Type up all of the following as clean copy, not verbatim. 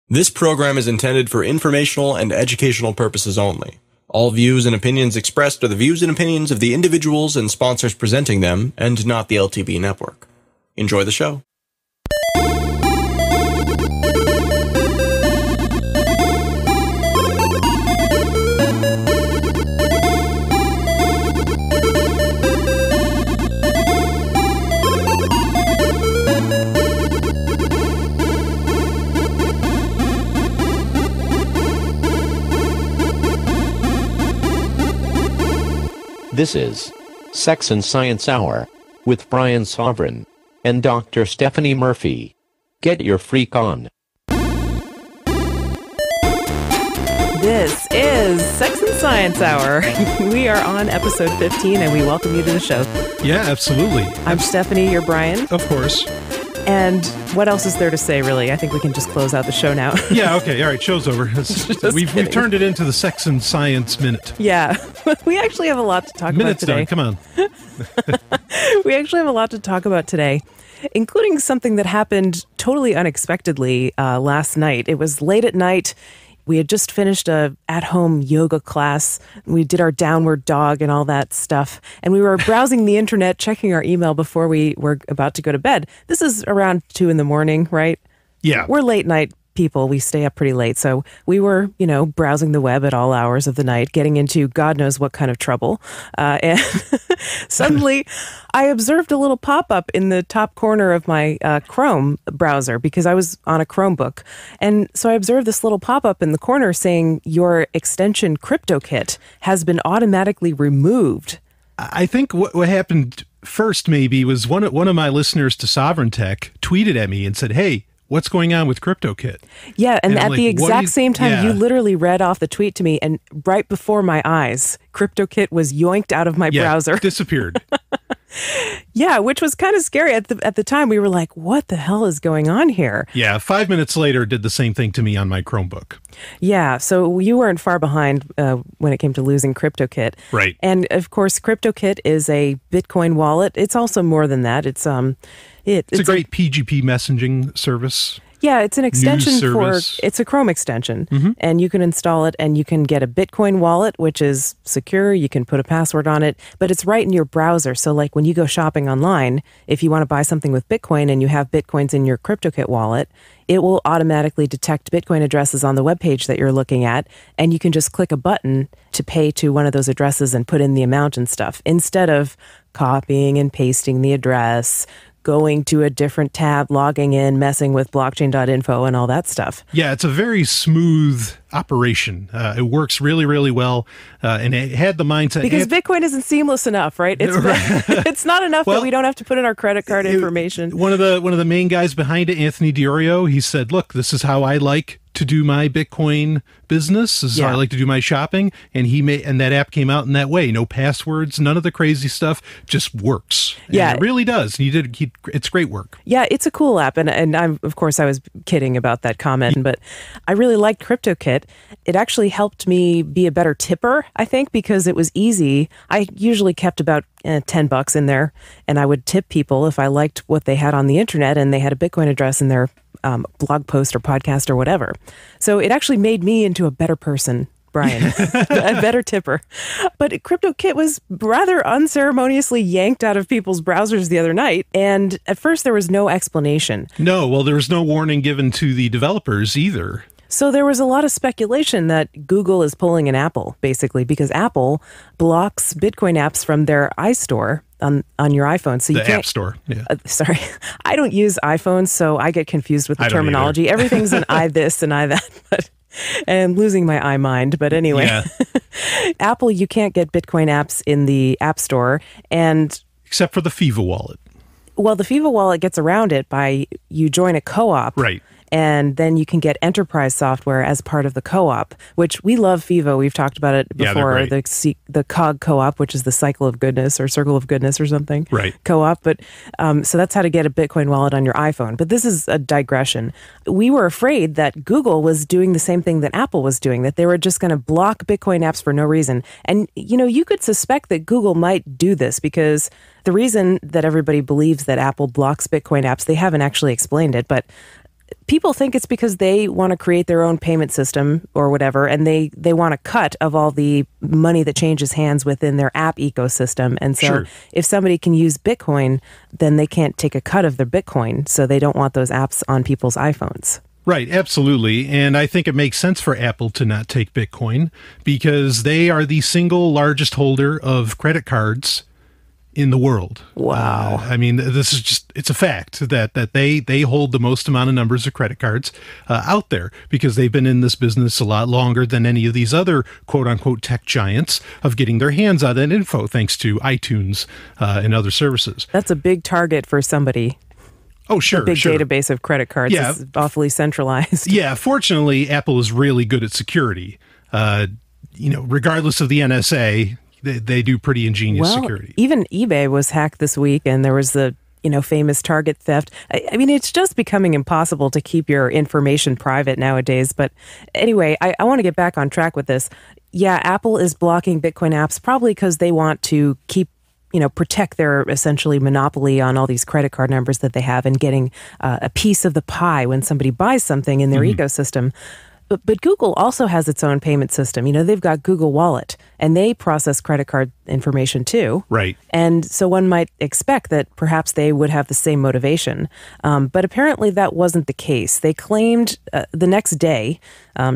This program is intended for informational and educational purposes only. All views and opinions expressed are the views and opinions of the individuals and sponsors presenting them, and not the LTB network. Enjoy the show. This is Sex and Science Hour with Brian Sovereign and Dr. Stephanie Murphy. Get your freak on. This is Sex and Science Hour. We are on episode 15 and we welcome you to the show. Yeah, absolutely. I'm Stephanie, you're Brian. Of course. And what else is there to say, really? I think we can just close out the show now. Yeah, okay. All right, show's over. We've turned it into the Sex and Science Minute. Yeah. We actually have a lot to talk about today. Minute's done. Come on. We actually have a lot to talk about today, including something that happened totally unexpectedly last night. It was late at night. We had just finished a at-home yoga class. We did our downward dog and all that stuff. And we were browsing the internet, checking our email before we were about to go to bed. This is around 2 a.m, right? Yeah. We're late night people. We stay up pretty late. So we were, browsing the web at all hours of the night, getting into God knows what kind of trouble. And suddenly I observed a little pop-up in the top corner of my Chrome browser because I was on a Chromebook. And so I observed this little pop-up in the corner saying your extension KryptoKit has been automatically removed. I think what happened first maybe was one of my listeners to Sovereign Tech tweeted at me and said, "Hey, what's going on with KryptoKit?" Yeah, and at the exact same time, you literally read off the tweet to me, and right before my eyes, KryptoKit was yoinked out of my browser. Disappeared. Yeah, which was kind of scary. At the time, we were like, what the hell is going on here? Yeah, 5 minutes later, it did the same thing to me on my Chromebook. Yeah, so you weren't far behind when it came to losing KryptoKit. Right. And, of course, KryptoKit is a Bitcoin wallet. It's also more than that. It's a great PGP messaging service. Yeah, it's an extension it's a Chrome extension, and you can install it and you can get a Bitcoin wallet, which is secure. You can put a password on it, but it's right in your browser. So like when you go shopping online, if you want to buy something with Bitcoin and you have Bitcoins in your KryptoKit wallet, it will automatically detect Bitcoin addresses on the webpage that you're looking at, and you can just click a button to pay to one of those addresses and put in the amount and stuff, instead of copying and pasting the address, going to a different tab, logging in, messing with blockchain.info and all that stuff. Yeah, it's a very smooth operation. It works really, really well. And it had the mindset. Because Bitcoin isn't seamless enough, right? It's not enough that we don't have to put in our credit card information. One of the main guys behind it, Anthony DiOrio, he said, look, this is how I like to do my Bitcoin business. This is how I like to do my shopping. And that app came out in that way. No passwords, none of the crazy stuff, just works. Yeah. And it really does. It's great work. Yeah, it's a cool app. And I was kidding about that comment, but I really liked KryptoKit. It actually helped me be a better tipper, I think, because it was easy. I usually kept about $10 in there, and I would tip people if I liked what they had on the internet and they had a Bitcoin address in their blog post or podcast or whatever. So it actually made me into a better person, Brian, a better tipper. But KryptoKit was rather unceremoniously yanked out of people's browsers the other night. And at first there was no explanation. No, well, there was no warning given to the developers either. So there was a lot of speculation that Google is pulling an Apple, basically, because Apple blocks Bitcoin apps from their iStore on your iPhone. So you can't, App Store. Yeah. Sorry, I don't use iPhones, so I get confused with the terminology. Everything's an I this and I that, and I'm losing my I mind. But anyway, Apple, you can't get Bitcoin apps in the App Store, and except for the Fiva wallet. Well, the Fiva wallet gets around it by you join a co-op, right? And then you can get enterprise software as part of the co-op, which we love Fiva. We've talked about it before. Yeah, the COG co-op, which is the cycle of goodness or circle of goodness or something. Right. Co-op. But so that's how to get a Bitcoin wallet on your iPhone. But this is a digression. We were afraid that Google was doing the same thing that Apple was doing, that they were just going to block Bitcoin apps for no reason. And, you could suspect that Google might do this because the reason that everybody believes that Apple blocks Bitcoin apps, they haven't actually explained it, but people think it's because they want to create their own payment system or whatever, and they want a cut of all the money that changes hands within their app ecosystem. And so if somebody can use Bitcoin, then they can't take a cut of their Bitcoin. So they don't want those apps on people's iPhones. Right, absolutely. And I think it makes sense for Apple to not take Bitcoin because they are the single largest holder of credit cards in the world. Wow. I mean, this is just, it's a fact that they hold the most amount of numbers of credit cards out there because they've been in this business a lot longer than any of these other quote unquote tech giants of getting their hands on that info thanks to iTunes and other services. That's a big target for somebody. Oh, sure. A big database of credit cards is awfully centralized. Yeah, fortunately, Apple is really good at security. Regardless of the NSA, they do pretty ingenious security. Even eBay was hacked this week, and there was the famous Target theft. I mean, it's just becoming impossible to keep your information private nowadays. But anyway, I want to get back on track with this. Yeah, Apple is blocking Bitcoin apps probably because they want to keep protect their essentially monopoly on all these credit card numbers that they have and getting a piece of the pie when somebody buys something in their ecosystem. But Google also has its own payment system. They've got Google Wallet, and they process credit card information too. Right. And so one might expect that perhaps they would have the same motivation. But apparently that wasn't the case. They claimed the next day,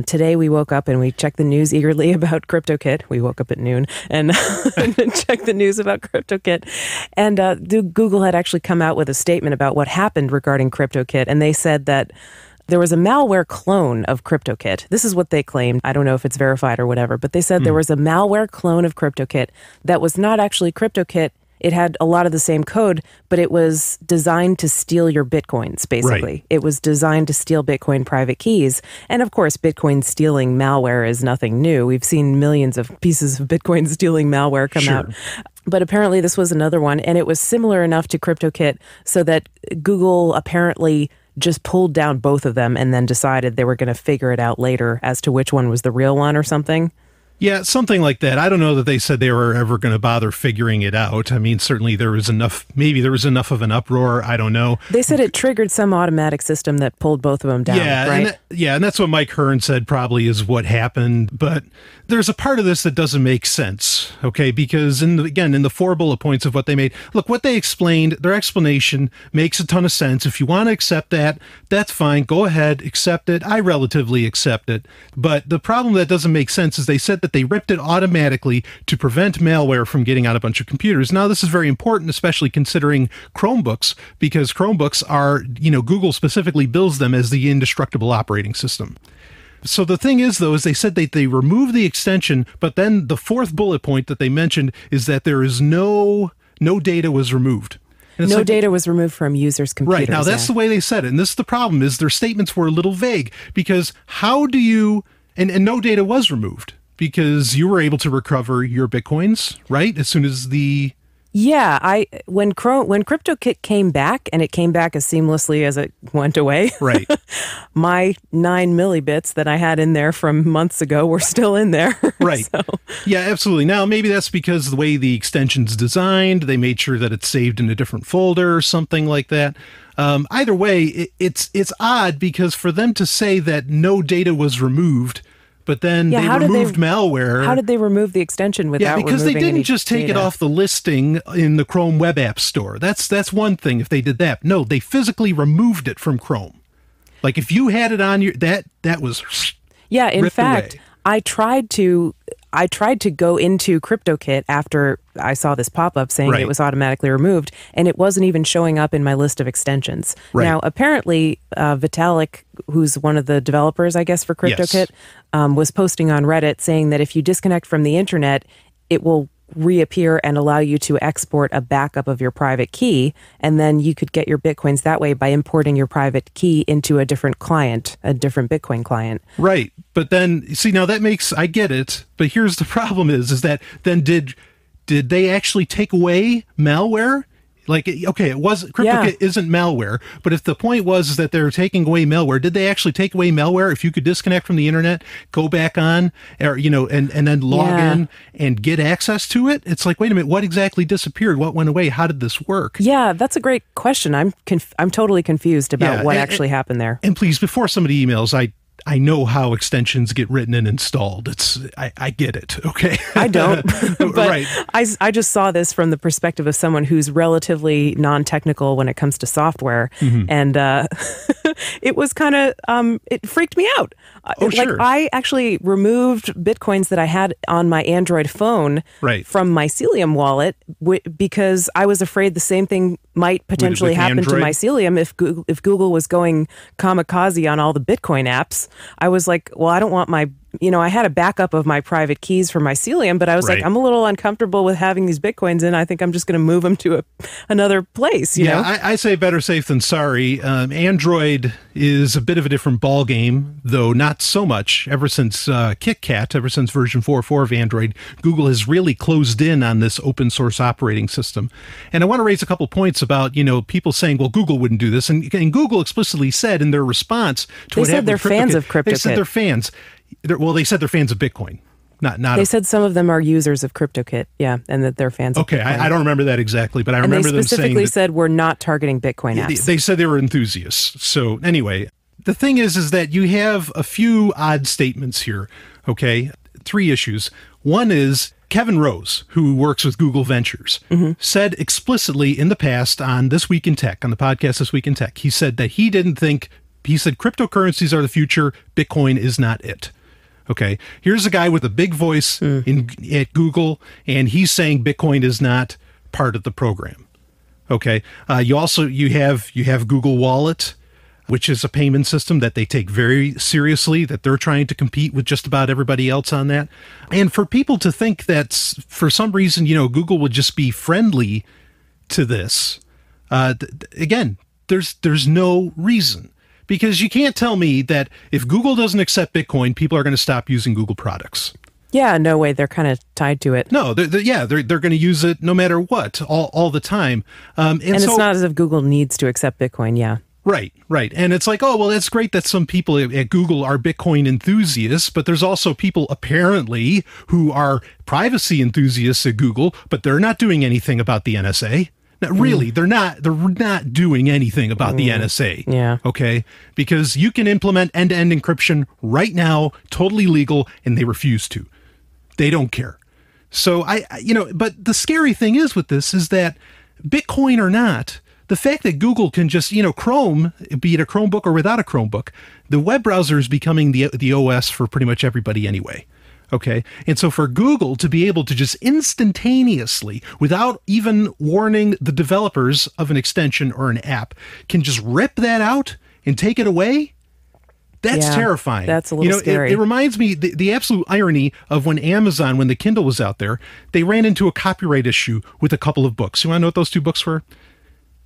today we woke up and we checked the news eagerly about KryptoKit. We woke up at noon and checked the news about KryptoKit. And Google had actually come out with a statement about what happened regarding KryptoKit. And they said that there was a malware clone of KryptoKit. This is what they claimed. I don't know if it's verified or whatever, but they said there was a malware clone of KryptoKit that was not actually KryptoKit. It had a lot of the same code, but it was designed to steal your Bitcoins, basically. Right. It was designed to steal Bitcoin private keys. And of course, Bitcoin stealing malware is nothing new. We've seen millions of pieces of Bitcoin stealing malware come out. But apparently this was another one, and it was similar enough to KryptoKit so that Google apparently just pulled down both of them and then decided they were going to figure it out later as to which one was the real one or something. Yeah, something like that. I don't know that they said they were ever going to bother figuring it out. I mean, certainly maybe there was enough of an uproar. I don't know. They said it triggered some automatic system that pulled both of them down, right? And that's what Mike Hearn said probably is what happened. But there's a part of this that doesn't make sense, okay? Because in the 4 bullet points of what they made, look, what they explained, their explanation makes a ton of sense. If you want to accept that, that's fine. Go ahead, accept it. I relatively accept it. But the problem that doesn't make sense is they said that they ripped it automatically to prevent malware from getting on a bunch of computers. Now, this is very important, especially considering Chromebooks, because Chromebooks are, Google specifically bills them as the indestructible operating system. So the thing is, though, is they said they removed the extension, but then the 4th bullet point that they mentioned is that there is no data was removed. No data was removed from users' computers. Right. Now, that's the way they said it. And this is the problem, is their statements were a little vague, because how do you... And no data was removed, because you were able to recover your Bitcoins, right? As soon as the... Yeah, when KryptoKit came back, and it came back as seamlessly as it went away. Right. My 9 millibits that I had in there from months ago were still in there. Right. So. Yeah, absolutely. Now, maybe that's because the way the extension's designed, they made sure that it's saved in a different folder or something like that. Either way, it's odd, because for them to say that no data was removed, but then they removed malware. How did they remove the extension without removing because they didn't any just take data? it off the listing in the Chrome Web App Store. That's one thing if they did that. No, they physically removed it from Chrome. Like if you had it on your that was in fact, away. I tried to go into KryptoKit after I saw this pop-up saying it was automatically removed, and it wasn't even showing up in my list of extensions. Right. Now, apparently, Vitalik, who's one of the developers, I guess, for KryptoKit, was posting on Reddit saying that if you disconnect from the internet, it will reappear and allow you to export a backup of your private key, and then you could get your Bitcoins that way by importing your private key into a different client, a different Bitcoin client. Right. But then, see, now that makes, I get it, but here's the problem is that then did they actually take away malware? Like, okay, KryptoKit isn't malware, but if the point was that they're taking away malware, did they actually take away malware? If you could disconnect from the internet, go back on, or, and then log in and get access to it? It's like, wait a minute, what exactly disappeared? What went away? How did this work? Yeah, that's a great question. I'm totally confused about what actually happened there. And please, before somebody emails, I know how extensions get written and installed. I get it. Okay. I don't, but right. I just saw this from the perspective of someone who's relatively non-technical when it comes to software. And it was kind of, it freaked me out. Sure. I actually removed Bitcoins that I had on my Android phone from my Mycelium wallet because I was afraid the same thing might potentially happen to Mycelium if Google was going kamikaze on all the Bitcoin apps. I was like, well, I don't want I had a backup of my private keys for Mycelium, but I was like, I'm a little uncomfortable with having these Bitcoins in. I think I'm just going to move them to another place. You know? I say better safe than sorry. Android is a bit of a different ballgame, though not so much. Ever since KitKat, ever since version 4.4 of Android, Google has really closed in on this open source operating system. And I want to raise a couple points about, people saying, well, Google wouldn't do this. And Google explicitly said in their response to what happened with KryptoKit, fans of KryptoKit. They said they're fans. They said they're fans of Bitcoin. They said some of them are users of KryptoKit, and that they're fans of Bitcoin. I don't remember that exactly, but I remember them saying... they specifically said we're not targeting Bitcoin apps. They said they were enthusiasts. So anyway, the thing is that you have a few odd statements here, okay? 3 issues. One is Kevin Rose, who works with Google Ventures, said explicitly in the past on This Week in Tech, on the podcast This Week in Tech, he said that he said cryptocurrencies are the future, Bitcoin is not it. Okay, here's a guy with a big voice at Google, and he's saying Bitcoin is not part of the program. Okay, you have Google Wallet, which is a payment system that they take very seriously, that they're trying to compete with just about everybody else on that. And for people to think that for some reason, Google would just be friendly to this, again, there's no reason. Because you can't tell me that if Google doesn't accept Bitcoin, people are going to stop using Google products. Yeah, no way. They're kind of tied to it. No, they're going to use it no matter what, all the time. And it's not as if Google needs to accept Bitcoin, yeah. Right. And it's like, oh, well, that's great that some people at Google are Bitcoin enthusiasts, but there's also people apparently who are privacy enthusiasts at Google, but they're not doing anything about the NSA. Now, really, they're not doing anything about the NSA. Yeah. Okay. Because you can implement end-to-end encryption right now, totally legal, and they refuse to. They don't care. So but the scary thing is with this is that Bitcoin or not, the fact that Google can just, Chrome, be it a Chromebook or without a Chromebook, the web browser is becoming the OS for pretty much everybody anyway. Okay. And so for Google to be able to just instantaneously, without even warning the developers of an extension or an app, can just rip that out and take it away, that's terrifying. That's a little scary. It reminds me, the absolute irony of when Amazon, when the Kindle was out there, they ran into a copyright issue with a couple of books. You want to know what those 2 books were?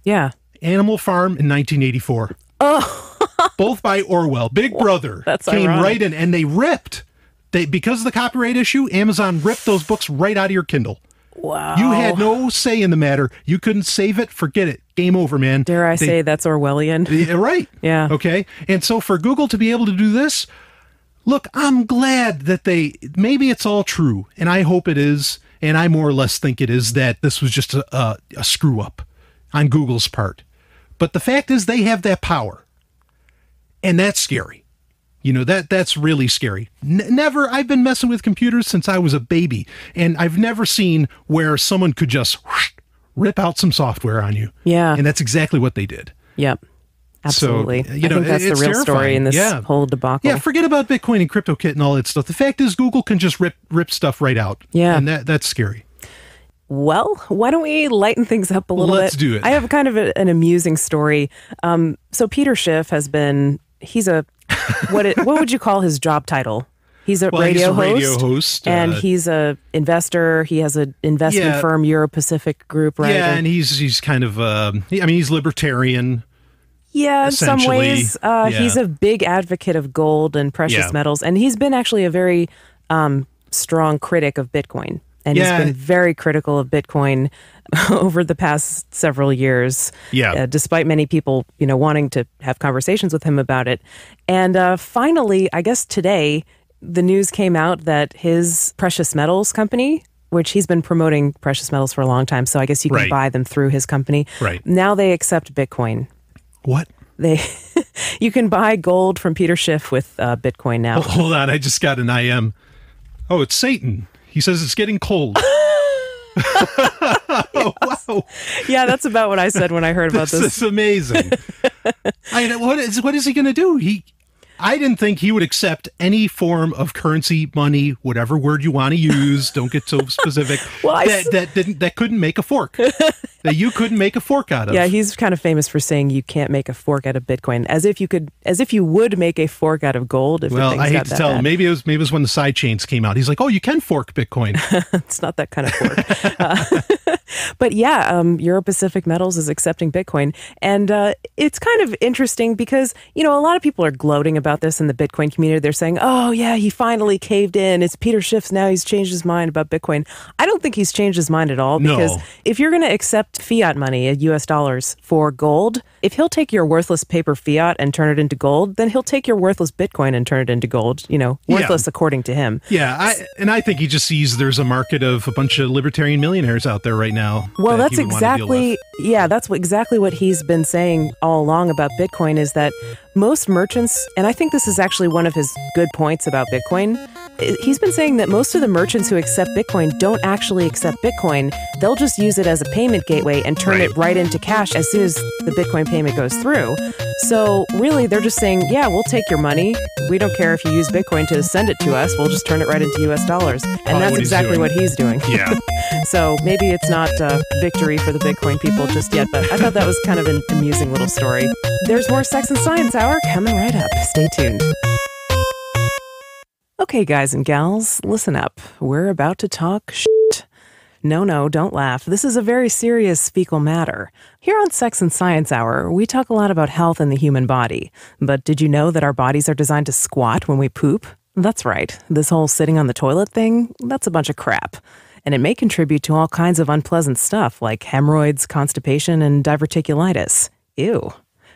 Yeah. Animal Farm in 1984. Oh. Both by Orwell. Big Brother came ironic. Right in, and they ripped. Because of the copyright issue, Amazon ripped those books right out of your Kindle. Wow. You had no say in the matter. You couldn't save it. Forget it. Game over, man. Dare I say that's Orwellian? Right. Yeah. Okay. And so for Google to be able to do this, look, I'm glad that maybe it's all true, and I hope it is, and I more or less think it is, that this was just a screw up on Google's part. But the fact is they have that power, and that's scary. That's really scary. Never, I've been messing with computers since I was a baby, and I've never seen where someone could just rip out some software on you. Yeah. And that's exactly what they did. Yep. Absolutely. So, I think that's the real story in this whole debacle. Yeah, forget about Bitcoin and KryptoKit and all that stuff. The fact is Google can just rip stuff right out. Yeah. And that's scary. Well, why don't we lighten things up a little bit? Let's do it. I have kind of an amusing story. So Peter Schiff he's a, what would you call his job title? He's a radio host. And he's a investor. He has an investment firm, Euro Pacific Group, right? Yeah, and he's kind of, he's libertarian. Yeah, in some ways. He's a big advocate of gold and precious metals. And he's been actually a very strong critic of Bitcoin. And he's been very critical of Bitcoin over the past several years. Yeah. Despite many people, wanting to have conversations with him about it. And finally, I guess today, the news came out that his precious metals company, which he's been promoting precious metals for a long time, so I guess you can buy them through his company. Right. Now they accept Bitcoin. What? You can buy gold from Peter Schiff with Bitcoin now. Hold on, I just got an IM. Oh, it's Satan. He says it's getting cold. Oh, wow. Yeah, that's about what I said when I heard about this. This is amazing. What is he going to do? I didn't think he would accept any form of currency, money, whatever word you want to use. Don't get so specific. Well, that couldn't make a fork. That you couldn't make a fork out of. Yeah, he's kind of famous for saying you can't make a fork out of Bitcoin, as if you would make a fork out of gold. Well, I hate to tell him. Maybe it was when the side chains came out. He's like, "Oh, you can fork Bitcoin." It's not that kind of fork. But yeah, Euro Pacific Metals is accepting Bitcoin, and it's kind of interesting because a lot of people are gloating about this in the Bitcoin community. They're saying, "Oh yeah, he finally caved in. It's Peter Schiff's now. He's changed his mind about Bitcoin." I don't think he's changed his mind at all, because if you're going to accept fiat money, US dollars, for gold, if he'll take your worthless paper fiat and turn it into gold, then he'll take your worthless Bitcoin and turn it into gold. Worthless according to him. Yeah, I think he just sees there's a market of a bunch of libertarian millionaires out there right now. Well, that's exactly what he's been saying all along about Bitcoin, is that most merchants, and I think this is actually one of his good points about Bitcoin, he's been saying that most of the merchants who accept Bitcoin don't actually accept Bitcoin. They'll just use it as a payment gateway and turn it right into cash as soon as the Bitcoin payment goes through. So really, they're just saying, yeah, we'll take your money. We don't care if you use Bitcoin to send it to us. We'll just turn it right into US dollars. And that's exactly what he's doing. Yeah. So maybe it's not victory for the Bitcoin people just yet, but I thought that was kind of an amusing little story. There's more Sex and Science Hour coming right up. Stay tuned. Okay, guys and gals, listen up. We're about to talk shit. No, don't laugh. This is a very serious fecal matter. Here on Sex and Science Hour, we talk a lot about health in the human body. But did you know that our bodies are designed to squat when we poop? That's right. This whole sitting on the toilet thing, that's a bunch of crap. And it may contribute to all kinds of unpleasant stuff like hemorrhoids, constipation, and diverticulitis. Ew.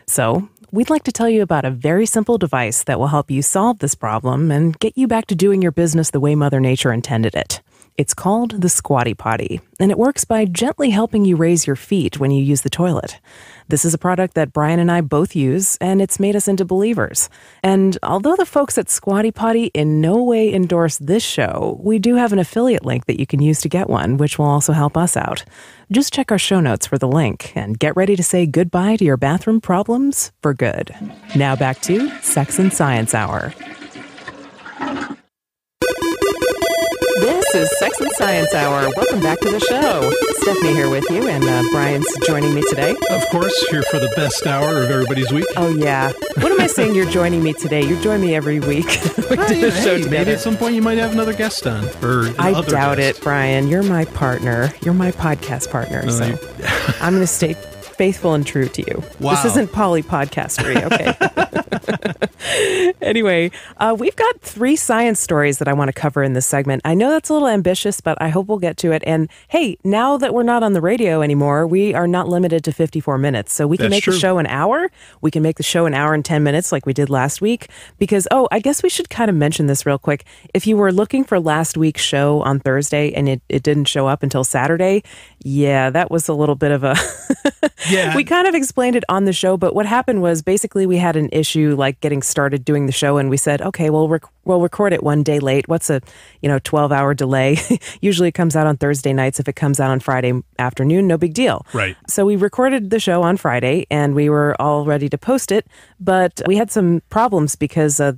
So, we'd like to tell you about a very simple device that will help you solve this problem and get you back to doing your business the way Mother Nature intended it. It's called the Squatty Potty, and it works by gently helping you raise your feet when you use the toilet. This is a product that Brian and I both use, and it's made us into believers. And although the folks at Squatty Potty in no way endorse this show, we do have an affiliate link that you can use to get one, which will also help us out. Just check our show notes for the link, and get ready to say goodbye to your bathroom problems for good. Now back to Sex and Science Hour. This is Sex and Science Hour. Welcome back to the show. Stephanie here with you, and Brian's joining me today. Of course, here for the best hour of everybody's week. Oh, yeah. What am I saying you're joining me today? You join me every week. We do a show together. Maybe at some point you might have another guest on. I doubt it, Brian. You're my partner. You're my podcast partner, so I'm going to stay faithful and true to you. Wow. This isn't poly podcastery, okay? Anyway, we've got 3 science stories that I want to cover in this segment. I know that's a little ambitious, but I hope we'll get to it. And hey, now that we're not on the radio anymore, we are not limited to 54 minutes. So we can make the show an hour. We can make the show an hour and 10 minutes like we did last week. Because, I guess we should kind of mention this real quick. If you were looking for last week's show on Thursday and it didn't show up until Saturday, yeah, that was a little bit of a... Yeah. We kind of explained it on the show, but what happened was basically we had an issue like getting started doing the show, and we said, okay, we'll record it one day late. What's a 12-hour delay? Usually it comes out on Thursday nights. If it comes out on Friday afternoon, no big deal. Right. So we recorded the show on Friday, and we were all ready to post it, but we had some problems because the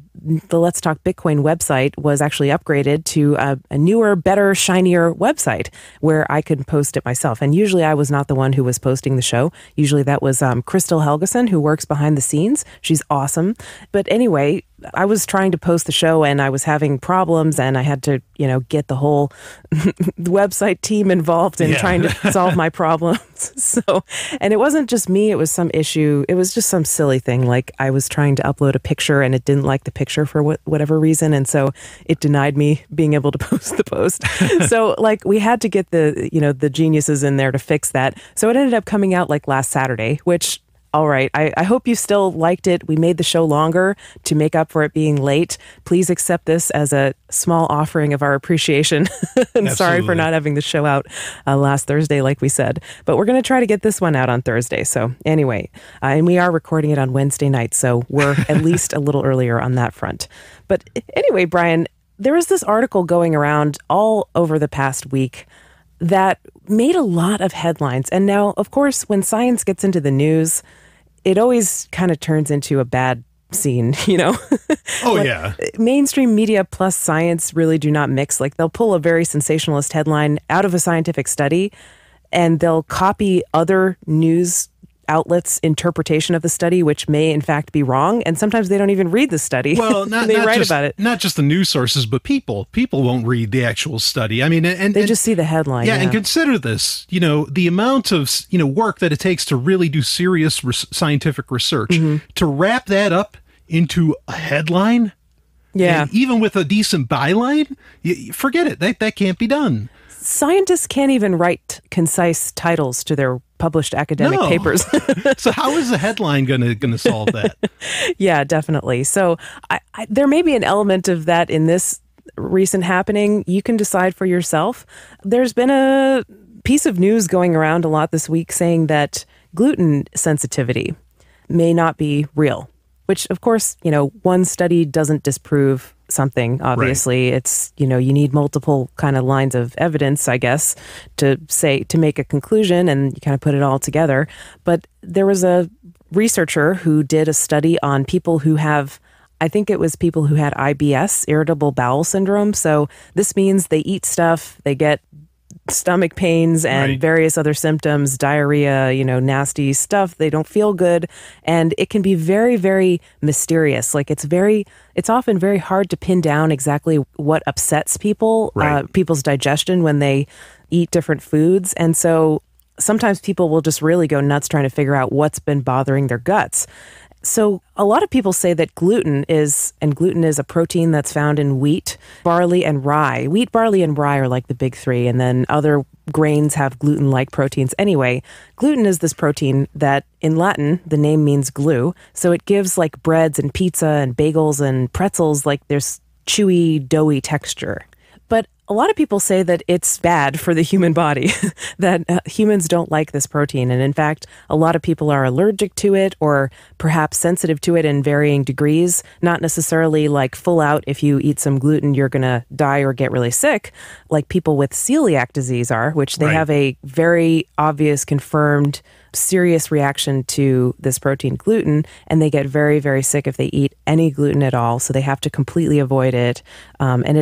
Let's Talk Bitcoin website was actually upgraded to a newer, better, shinier website where I could post it myself. And usually I was not the one who was posting the show. Usually that was Crystal Helgeson, who works behind the scenes. She's awesome. But anyway, I was trying to post the show and I was having problems and I had to, get the whole website team involved in trying to solve my problems. So, and it wasn't just me, it was some issue. It was just some silly thing. Like I was trying to upload a picture and it didn't like the picture for whatever reason. And so it denied me being able to post the post. So like we had to get the geniuses in there to fix that. So it ended up coming out like last Saturday, which, all right. I hope you still liked it. We made the show longer to make up for it being late. Please accept this as a small offering of our appreciation. And sorry for not having the show out last Thursday, like we said. But we're going to try to get this one out on Thursday. So anyway, and we are recording it on Wednesday night. So we're at least a little earlier on that front. But anyway, Brian, there was this article going around all over the past week that made a lot of headlines. And now, of course, when science gets into the news, it always kind of turns into a bad scene, Oh, yeah. Mainstream media plus science really do not mix. Like they'll pull a very sensationalist headline out of a scientific study and they'll copy other news outlets' interpretation of the study, which may in fact be wrong. And sometimes they don't even read the study. Well, they write about it. Not just the news sources, but people. People won't read the actual study. I mean, they just see the headline. Yeah, and consider this, the amount of, work that it takes to really do serious scientific research, to wrap that up into a headline. Yeah. And even with a decent byline, forget it. That can't be done. Scientists can't even write concise titles to their published academic papers. So how is the headline going to solve that? Yeah, definitely. So there may be an element of that in this recent happening. You can decide for yourself. There's been a piece of news going around a lot this week saying that gluten sensitivity may not be real, which of course, one study doesn't disprove something. Obviously, right. It's, you need multiple kind of lines of evidence, I guess, to make a conclusion, and you kind of put it all together. But there was a researcher who did a study on people who have, I think it was people who had IBS, irritable bowel syndrome. So this means they eat stuff, they get stomach pains and various other symptoms, diarrhea, nasty stuff. They don't feel good. And it can be very, very mysterious. Like it's often very hard to pin down exactly what upsets people, people's digestion when they eat different foods. And so sometimes people will just really go nuts trying to figure out what's been bothering their guts. So a lot of people say that gluten is a protein that's found in wheat, barley, and rye. Wheat, barley, and rye are like the big three, and then other grains have gluten-like proteins. Anyway, gluten is this protein that in Latin, the name means glue. So it gives like breads and pizza and bagels and pretzels, like there's chewy, doughy texture. But a lot of people say that it's bad for the human body, that humans don't like this protein. And in fact, a lot of people are allergic to it or perhaps sensitive to it in varying degrees, not necessarily like full out, if you eat some gluten, you're going to die or get really sick, like people with celiac disease are, which they have a very obvious, confirmed, serious reaction to this protein gluten, and they get very, very sick if they eat any gluten at all. So they have to completely avoid it. And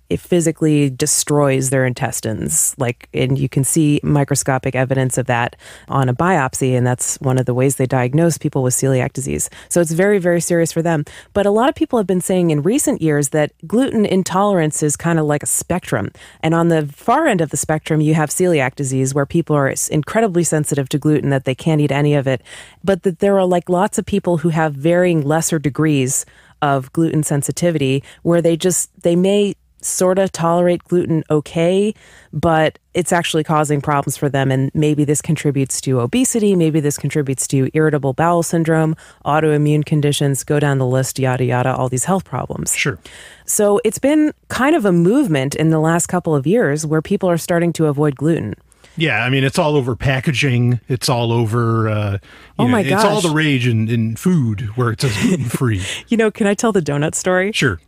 it physically destroys their intestines. And you can see microscopic evidence of that on a biopsy. And that's one of the ways they diagnose people with celiac disease. So it's very, very serious for them. But a lot of people have been saying in recent years that gluten intolerance is kind of like a spectrum. And on the far end of the spectrum, you have celiac disease, where people are incredibly sensitive to gluten, that they can't eat any of it. But that there are like lots of people who have varying lesser degrees of gluten sensitivity, where they may sort of tolerate gluten okay, but it's actually causing problems for them. And maybe this contributes to obesity. Maybe this contributes to irritable bowel syndrome, autoimmune conditions, go down the list, yada, yada, all these health problems. Sure. So it's been kind of a movement in the last couple of years where people are starting to avoid gluten. Yeah, I mean, it's all over packaging. It's all over, my gosh. It's all the rage in food where it says gluten-free. Can I tell the donut story? Sure.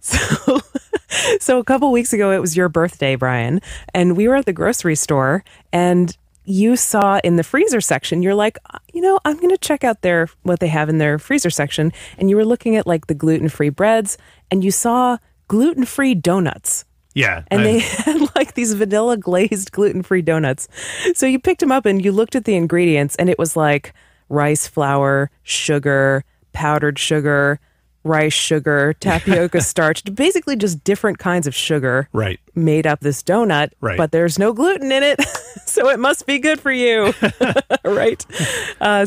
So a couple weeks ago, it was your birthday, Brian, and we were at the grocery store, and you saw in the freezer section, you're like, I'm going to check out what they have in their freezer section. And you were looking at like the gluten-free breads, and you saw gluten-free donuts. Yeah. And they had like these vanilla glazed gluten-free donuts. So you picked them up and you looked at the ingredients, and it was like rice flour, sugar, powdered sugar, rice sugar, tapioca starch, basically just different kinds of sugar made up this donut, but there's no gluten in it, so it must be good for you, right?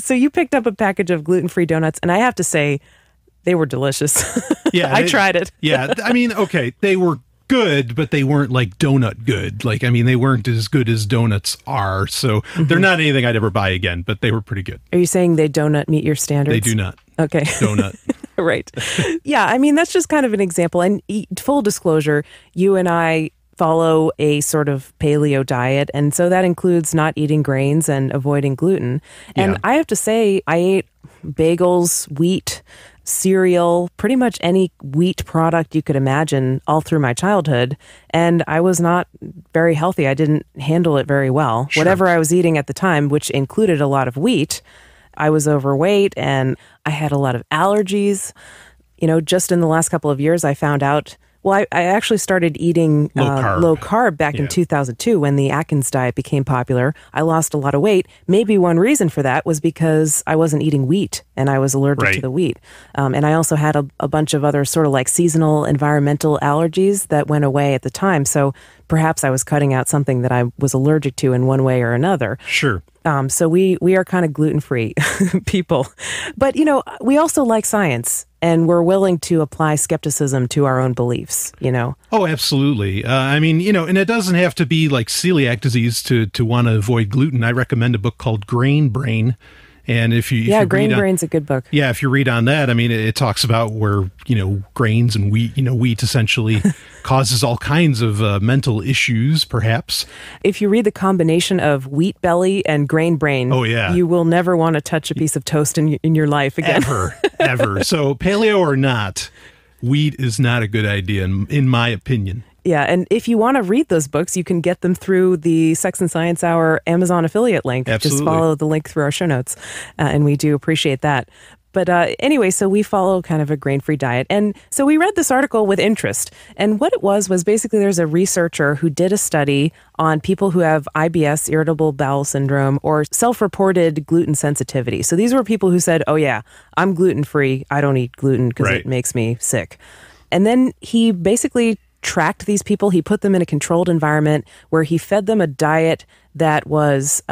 So you picked up a package of gluten-free donuts, and I have to say, they were delicious. Yeah, I tried it. Yeah, I mean, okay, they were good, but they weren't like donut good. Like, I mean, they weren't as good as donuts are, so they're not anything I'd ever buy again, but they were pretty good. Are you saying they donut meet your standards? They do not. Okay. Donut. Right. Yeah, I mean, that's just kind of an example. And full disclosure, you and I follow a sort of paleo diet, and so that includes not eating grains and avoiding gluten. And I have to say, I ate bagels, wheat, cereal, pretty much any wheat product you could imagine all through my childhood, and I was not very healthy. I didn't handle it very well. Sure. Whatever I was eating at the time, which included a lot of wheat, I was overweight and I had a lot of allergies. You know, just in the last couple of years, I found out, well, I actually started eating low carb back in 2002 when the Atkins diet became popular. I lost a lot of weight. Maybe one reason for that was because I wasn't eating wheat and I was allergic to the wheat. And I also had a bunch of other sort of like seasonal environmental allergies that went away at the time. So perhaps I was cutting out something that I was allergic to in one way or another. Sure. So we are kind of gluten-free people. But, you know, we also like science, and we're willing to apply skepticism to our own beliefs, you know? Oh, absolutely. I mean, you know, and it doesn't have to be like celiac disease to want to avoid gluten. I recommend a book called Grain Brain. And if you Grain Brain's a good book. Yeah, if you read on that, I mean, it talks about where, you know, grains and wheat, you know, wheat essentially causes all kinds of mental issues, perhaps. If you read the combination of Wheat Belly and Grain Brain, you will never want to touch a piece of toast in your life again. Ever. So paleo or not, wheat is not a good idea, in my opinion. Yeah, and if you want to read those books, you can get them through the Sex and Science Hour Amazon affiliate link. Absolutely. Just follow the link through our show notes, and we do appreciate that. But anyway, so we follow kind of a grain-free diet. And so we read this article with interest. And what it was basically there's a researcher who did a study on people who have IBS, irritable bowel syndrome, or self-reported gluten sensitivity. So these were people who said, oh yeah, I'm gluten-free. I don't eat gluten because it makes me sick. And then he basically tracked these people. He put them in a controlled environment where he fed them a diet that was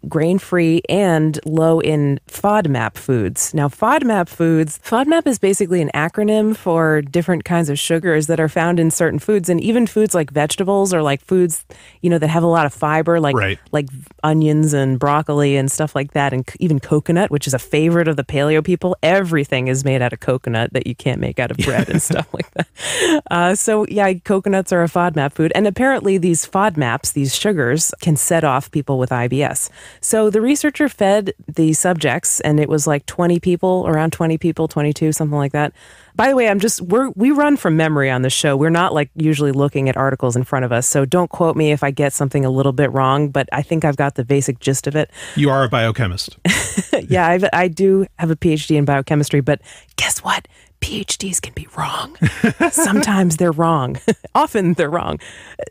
grain-free and low in FODMAP foods. Now, FODMAP is basically an acronym for different kinds of sugars that are found in certain foods, and even foods like vegetables or like foods, you know, that have a lot of fiber, like onions and broccoli and stuff like that, and even coconut, which is a favorite of the paleo people. Everything is made out of coconut that you can't make out of bread and stuff like that. So yeah, coconuts are a FODMAP food, and apparently these FODMAPs, these sugars, can set off people with IBS. So the researcher fed the subjects, and it was like 20 people, around 20 people, 22, something like that. By the way, we run from memory on the show. We're not like usually looking at articles in front of us, so don't quote me if I get something a little bit wrong, but I think I've got the basic gist of it. You are a biochemist. Yeah, I do have a PhD in biochemistry, but guess what? PhDs can be wrong. Sometimes they're wrong. Often they're wrong.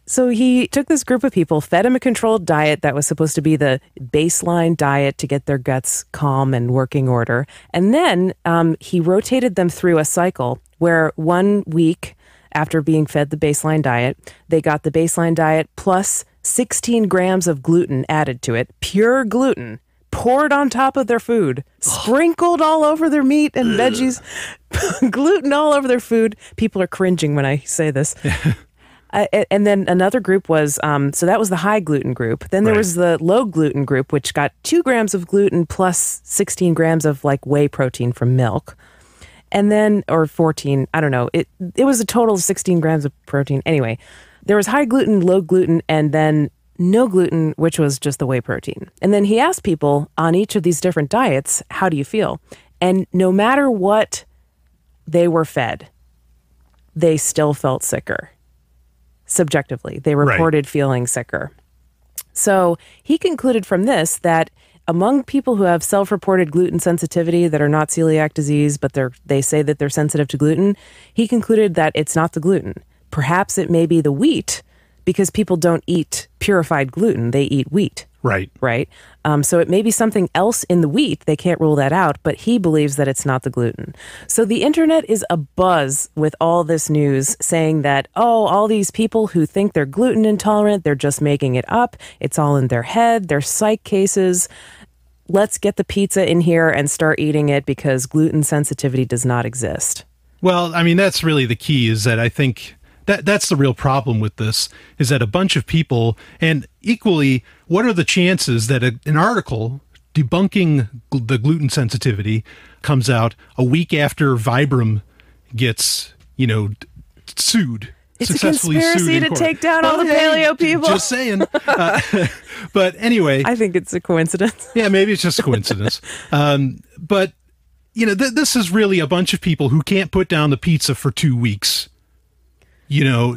So he took this group of people, fed them a controlled diet that was supposed to be the baseline diet to get their guts calm and working order. And then he rotated them through a cycle where 1 week after being fed the baseline diet, they got the baseline diet plus 16 grams of gluten added to it, pure gluten, poured on top of their food, sprinkled all over their meat and veggies, gluten all over their food. People are cringing when I say this. And then another group was, so that was the high gluten group. Then there was the low gluten group, which got 2 grams of gluten plus 16 grams of like whey protein from milk. And then, or 14, I don't know. It was a total of 16 grams of protein. Anyway, there was high gluten, low gluten, and then no gluten, which was just the whey protein. And then he asked people on each of these different diets, how do you feel? And no matter what they were fed, they still felt sicker. Subjectively, they reported feeling sicker. So he concluded from this that among people who have self-reported gluten sensitivity that are not celiac disease, but they say that they're sensitive to gluten, he concluded that it's not the gluten. Perhaps it may be the wheat, because people don't eat purified gluten, they eat wheat. Right. Right? So it may be something else in the wheat. They can't rule that out, but he believes that it's not the gluten. So the internet is abuzz with all this news saying that, oh, all these people who think they're gluten intolerant, they're just making it up. It's all in their head. They're psych cases. Let's get the pizza in here and start eating it because gluten sensitivity does not exist. Well, I mean, that's really the key, is that I think that's the real problem with this, is that a bunch of people, and equally, what are the chances that an article debunking the gluten sensitivity comes out a week after Vibram gets, sued? It's a conspiracy to take down all the paleo people. Just saying. But anyway. I think it's a coincidence. Yeah, maybe it's just a coincidence. But, this is really a bunch of people who can't put down the pizza for 2 weeks. You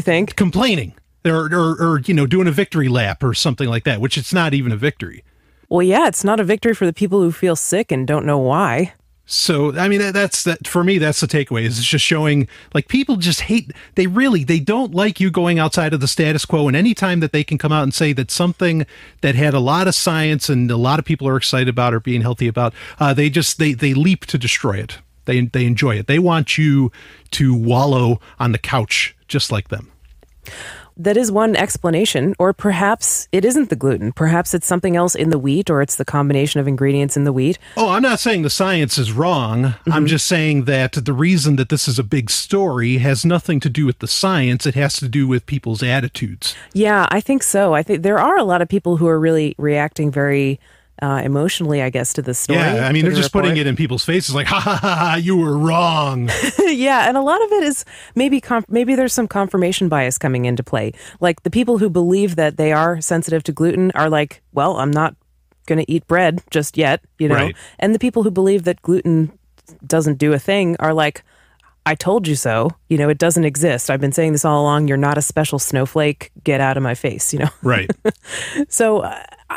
think? Complaining or doing a victory lap or something like that, which it's not even a victory. Well, yeah, it's not a victory for the people who feel sick and don't know why. So, I mean, that's for me, that's the takeaway, is it's just showing, like, people just hate, they don't like you going outside of the status quo. And anytime that they can come out and say that something that had a lot of science and a lot of people are excited about or being healthy about, they leap to destroy it. They enjoy it. They want you to wallow on the couch just like them. That is one explanation, or perhaps it isn't the gluten. Perhaps it's something else in the wheat, or it's the combination of ingredients in the wheat. Oh, I'm not saying the science is wrong. Mm-hmm. I'm just saying that the reason that this is a big story has nothing to do with the science. It has to do with people's attitudes. Yeah, I think so. I think there are a lot of people who are really reacting very emotionally, I guess, to this story. Yeah, I mean, they're just putting it in people's faces like, ha, ha, ha, ha, you were wrong. Yeah, and a lot of it is maybe there's some confirmation bias coming into play. Like, the people who believe that they are sensitive to gluten are like, well, I'm not going to eat bread just yet, Right. And the people who believe that gluten doesn't do a thing are like, I told you so. It doesn't exist. I've been saying this all along. You're not a special snowflake. Get out of my face, Right. So,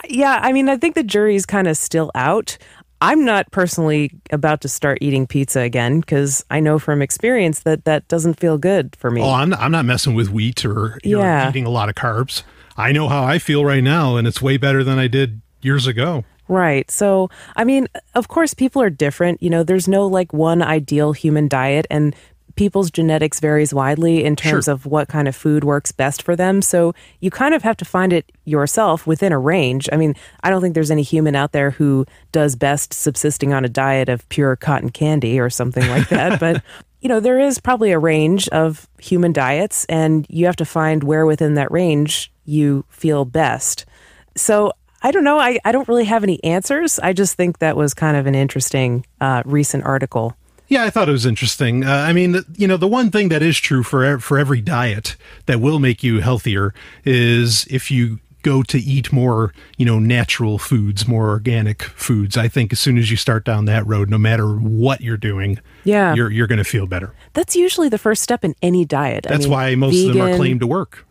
yeah, I mean, I think the jury's kind of still out. I'm not personally about to start eating pizza again because I know from experience that doesn't feel good for me. Oh, I'm not messing with wheat or eating a lot of carbs. I know how I feel right now, and it's way better than I did years ago. Right. So, I mean, of course, people are different. There's no like one ideal human diet, and people's genetics varies widely in terms of what kind of food works best for them. So you kind of have to find it yourself within a range. I mean, I don't think there's any human out there who does best subsisting on a diet of pure cotton candy or something like that. But, there is probably a range of human diets, and you have to find where within that range you feel best. So I don't know. I don't really have any answers. I just think that was kind of an interesting recent article. Yeah, I thought it was interesting. I mean, the one thing that is true for every diet that will make you healthier is if you go to eat more, natural foods, more organic foods. I think as soon as you start down that road, no matter what you're doing, you're going to feel better. That's usually the first step in any diet. That's why most of them are claimed to work.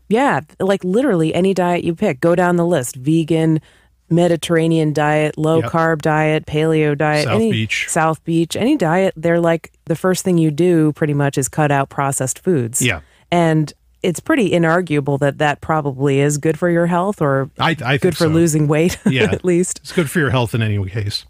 Yeah, like literally any diet you pick, go down the list. Vegan, Mediterranean diet, low carb diet, paleo diet, South Beach, any diet, they're like the first thing you do pretty much is cut out processed foods. Yeah. And it's pretty inarguable that probably is good for your health, or I think good for losing weight, at least. It's good for your health in any case.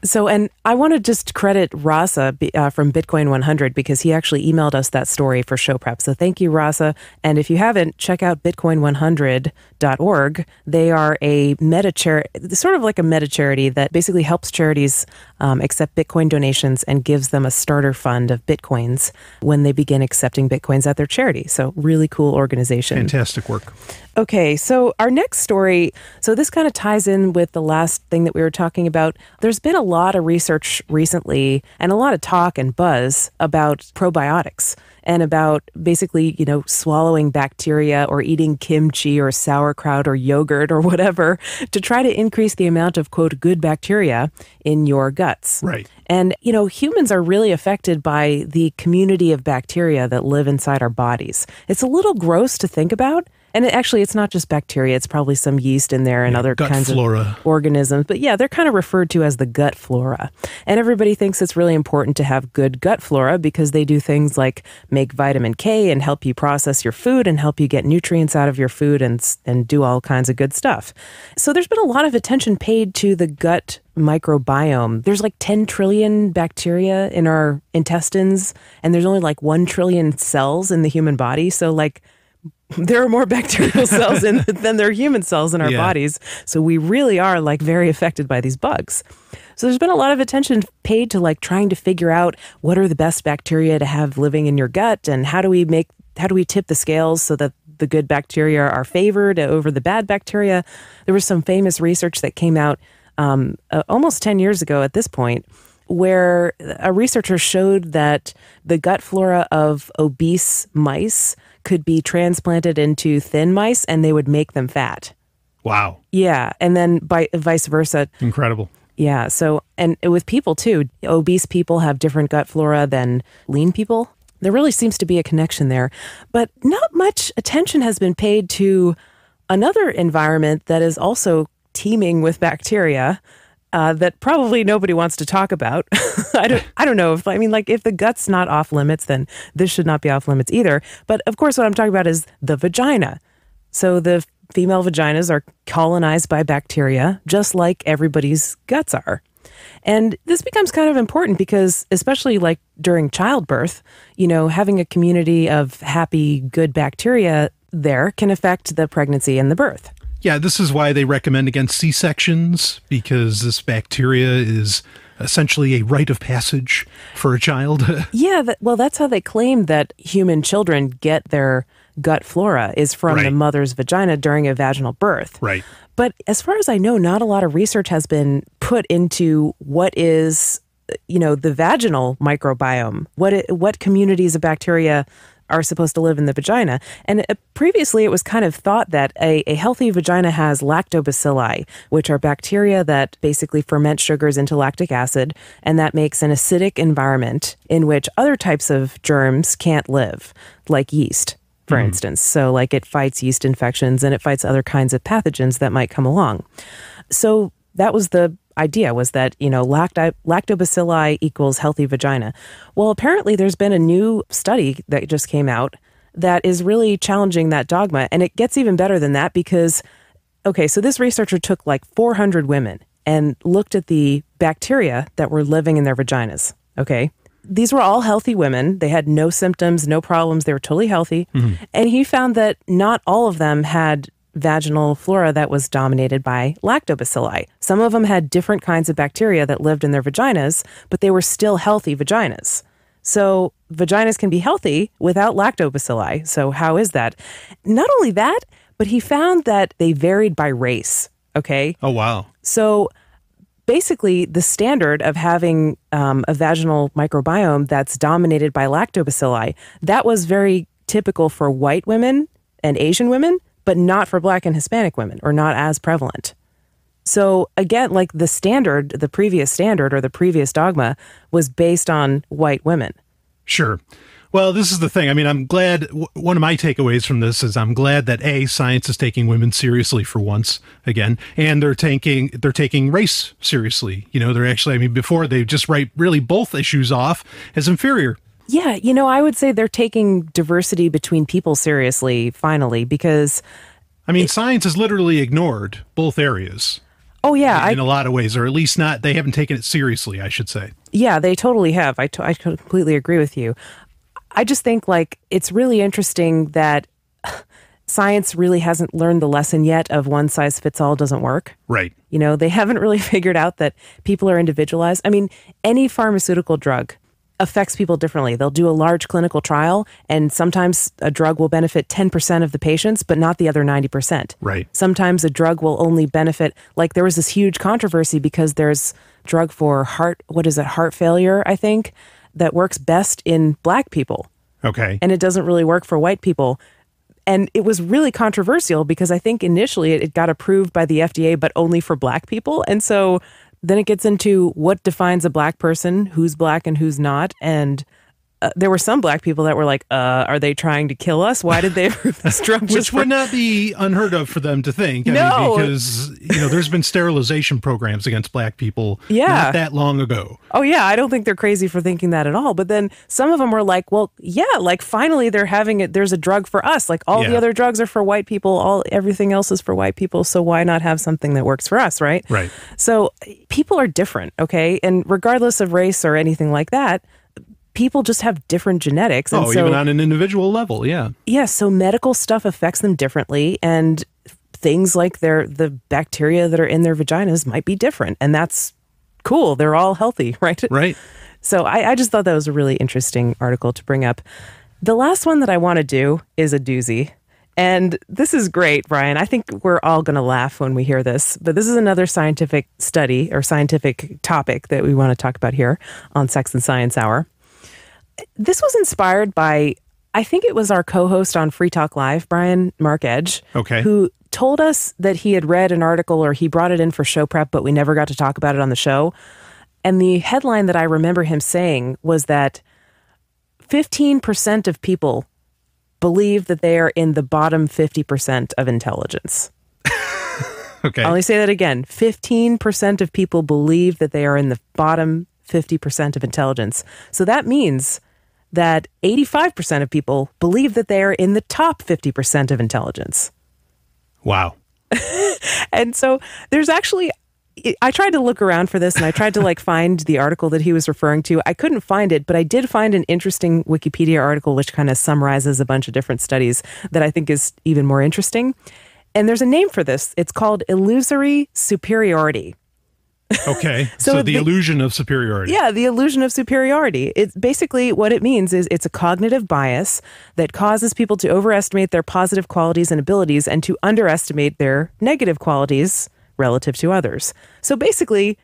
So, and I want to just credit Rasa from Bitcoin 100 because he actually emailed us that story for show prep. So thank you, Rasa. And if you haven't, check out bitcoin100.org. They are a sort of like a meta charity that basically helps charities accept Bitcoin donations and gives them a starter fund of Bitcoins when they begin accepting Bitcoins at their charity. So really cool organization. Fantastic work. Okay, so our next story, so this kind of ties in with the last thing that we were talking about. There's been a lot of research recently and a lot of talk and buzz about probiotics and about basically, swallowing bacteria or eating kimchi or sauerkraut or yogurt or whatever to try to increase the amount of, quote, good bacteria in your guts. Right. And, humans are really affected by the community of bacteria that live inside our bodies. It's a little gross to think about. And it's not just bacteria. It's probably some yeast in there and other kinds flora. Of organisms. But yeah, they're kind of referred to as the gut flora. And everybody thinks it's really important to have good gut flora because they do things like make vitamin K and help you process your food and help you get nutrients out of your food and do all kinds of good stuff. So there's been a lot of attention paid to the gut microbiome. There's like 10 trillion bacteria in our intestines, and there's only like 1 trillion cells in the human body. So like, there are more bacterial cells than there are human cells in our bodies. So we really are like very affected by these bugs. So there's been a lot of attention paid to like trying to figure out what are the best bacteria to have living in your gut, and how do we tip the scales so that the good bacteria are favored over the bad bacteria. There was some famous research that came out almost 10 years ago at this point, where a researcher showed that the gut flora of obese mice could be transplanted into thin mice and they would make them fat. Wow. Yeah. And then vice versa. Incredible. Yeah. So, and with people too, obese people have different gut flora than lean people. There really seems to be a connection there. But not much attention has been paid to another environment that is also teeming with bacteria that probably nobody wants to talk about. I don't know if the gut's not off limits, then this should not be off limits either. But of course, what I'm talking about is the vagina. So the female vaginas are colonized by bacteria, just like everybody's guts are. And this becomes kind of important because, especially like during childbirth, having a community of happy, good bacteria there can affect the pregnancy and the birth. Yeah, this is why they recommend against C-sections, because this bacteria is essentially a rite of passage for a child. Yeah, that's how they claim that human children get their gut flora is from the mother's vagina during a vaginal birth. Right. But as far as I know, not a lot of research has been put into what is, the vaginal microbiome, what communities of bacteria are supposed to live in the vagina. And previously it was kind of thought that a healthy vagina has lactobacilli, which are bacteria that basically ferment sugars into lactic acid, and that makes an acidic environment in which other types of germs can't live, like yeast, for instance. So like it fights yeast infections and it fights other kinds of pathogens that might come along. So that was the idea, was that, lactobacilli equals healthy vagina. Well, apparently there's been a new study that just came out that is really challenging that dogma. And it gets even better than that because, so this researcher took like 400 women and looked at the bacteria that were living in their vaginas. Okay. These were all healthy women. They had no symptoms, no problems. They were totally healthy. Mm-hmm. And he found that not all of them had vaginal flora that was dominated by lactobacilli. Some of them had different kinds of bacteria that lived in their vaginas, but they were still healthy vaginas. So vaginas can be healthy without lactobacilli. So how is that? Not only that, but he found that they varied by race. Okay. Oh, wow. So basically, the standard of having a vaginal microbiome that's dominated by lactobacilli, that was very typical for white women and Asian women, but not for Black and Hispanic women, or not as prevalent. So again, like the previous standard or the previous dogma was based on white women. Sure. Well, this is the thing. I mean, I'm glad, one of my takeaways from this is I'm glad that science is taking women seriously for once again, and they're taking race seriously. They're actually, before they just write really both issues off as inferior. Yeah, I would say they're taking diversity between people seriously, finally, because... science has literally ignored both areas. Oh, yeah. In a lot of ways, or at least they haven't taken it seriously, I should say. Yeah, they totally have. I completely agree with you. I just think, it's really interesting that science really hasn't learned the lesson yet of one size fits all doesn't work. Right. They haven't really figured out that people are individualized. Any pharmaceutical drug affects people differently. They'll do a large clinical trial, and sometimes a drug will benefit 10% of the patients, but not the other 90%. Right. Sometimes a drug will only benefit, there was this huge controversy because there's drug for heart failure, I think, that works best in Black people. Okay. And it doesn't really work for white people. And it was really controversial because I think initially it got approved by the FDA, but only for Black people. And so then it gets into what defines a Black person, who's Black and who's not. And there were some black people that were like, are they trying to kill us? Why did they approve this drug? Which would not be unheard of for them to think. I mean, because, there's been sterilization programs against black people not that long ago. Oh, yeah. I don't think they're crazy for thinking that at all. But then some of them were like, well, yeah, like finally they're having it. There's a drug for us. Like all the other drugs are for white people. Everything else is for white people. So why not have something that works for us, right? Right. So people are different, okay? And regardless of race or anything like that, people just have different genetics. And even on an individual level, yeah. Yeah, so medical stuff affects them differently, and things like the bacteria that are in their vaginas might be different, and that's cool. They're all healthy, right? Right. So I just thought that was a really interesting article to bring up. The last one that I want to do is a doozy. And this is great, Brian. I think we're all going to laugh when we hear this. But this is another scientific study or scientific topic that we want to talk about here on Sex and Science Hour. This was inspired by, I think it was our co-host on Free Talk Live, Brian Mark Edge, who told us that he had read an article or he brought it in for show prep, but we never got to talk about it on the show. And the headline that I remember him saying was that 15% of people believe that they are in the bottom 50% of intelligence. Okay. I'll only say that again. 15% of people believe that they are in the bottom 50% of intelligence. So that means that 85% of people believe that they are in the top 50% of intelligence. Wow. And so there's actually, I tried to look around for this and I tried to find the article that he was referring to. I couldn't find it, but I did find an interesting Wikipedia article which kind of summarizes a bunch of different studies that I think is even more interesting. And there's a name for this. It's called illusory superiority. Okay. So the illusion of superiority. Yeah, the illusion of superiority. It's basically what it means is it's a cognitive bias that causes people to overestimate their positive qualities and abilities and to underestimate their negative qualities relative to others. So basically,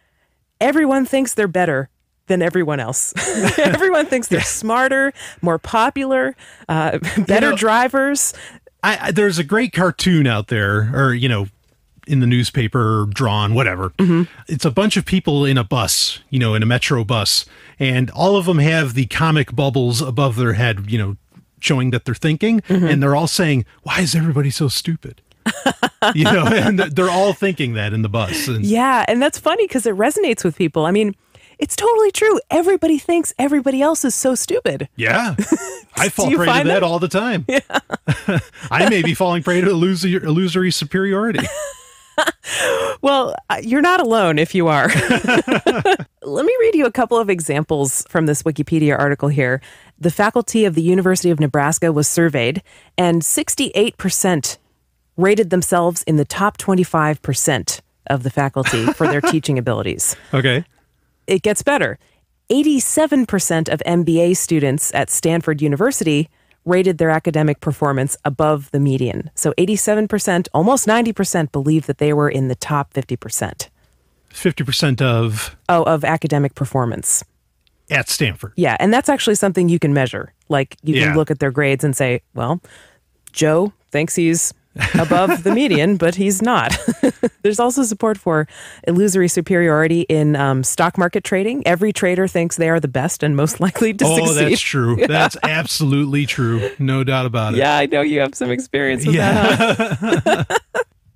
everyone thinks they're better than everyone else. Everyone thinks they're smarter, more popular, better drivers. There's a great cartoon out there, or, in the newspaper, drawn, whatever. Mm-hmm. It's a bunch of people in a bus, in a metro bus, and all of them have the comic bubbles above their head, showing that they're thinking, and they're all saying, why is everybody so stupid? And they're all thinking that in the bus. And yeah, and that's funny because it resonates with people. I mean, it's totally true. Everybody thinks everybody else is so stupid. Yeah. I fall prey to that all the time. Yeah. I may be falling prey to illusory superiority. Well, you're not alone if you are. Let me read you a couple of examples from this Wikipedia article here. The faculty of the University of Nebraska was surveyed, and 68% rated themselves in the top 25% of the faculty for their teaching abilities. Okay. It gets better. 87% of MBA students at Stanford University rated their academic performance above the median. So 87%, almost 90% believe that they were in the top 50%. 50% of? Oh, of academic performance. At Stanford. Yeah, and that's actually something you can measure. Like, you can look at their grades and say, well, Joe thinks he's above the median, but he's not. There's also support for illusory superiority in stock market trading. Every trader thinks they are the best and most likely to succeed. Oh, that's true. Yeah. That's absolutely true. No doubt about it. Yeah, I know you have some experience with that. Huh?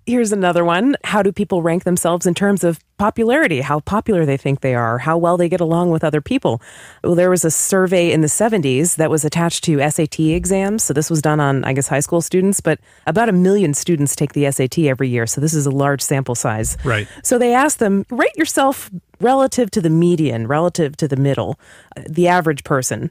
Here's another one. How do people rank themselves in terms of popularity? How popular they think they are, how well they get along with other people. Well, there was a survey in the 70s that was attached to SAT exams. So this was done on, I guess, high school students, but about 1 million students take the SAT every year. So this is a large sample size. Right. So they asked them, rate yourself relative to the median, relative to the middle, the average person,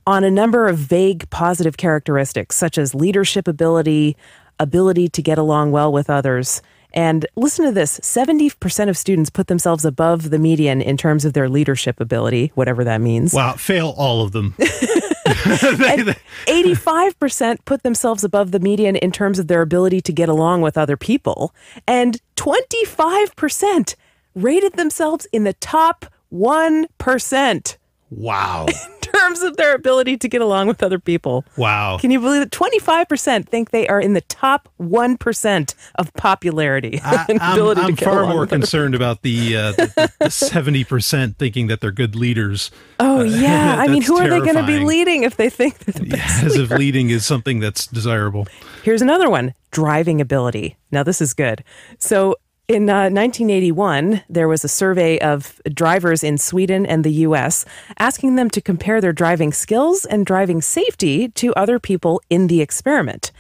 on a number of vague positive characteristics, such as leadership ability to get along well with others. And listen to this, 70% of students put themselves above the median in terms of their leadership ability, whatever that means. Wow, fail all of them. 85% put themselves above the median in terms of their ability to get along with other people. And 25% rated themselves in the top 1%. Wow. In terms of their ability to get along with other people. Wow. Can you believe it? 25% think they are in the top 1% of popularity. I'm far more concerned about the 70% thinking that they're good leaders. Oh, yeah. I mean, who are they going to be leading if they think that as if leading is something that's desirable. Here's another one, driving ability. Now, this is good. So in 1981, there was a survey of drivers in Sweden and the U.S. asking them to compare their driving skills and driving safety to other people in the experiment.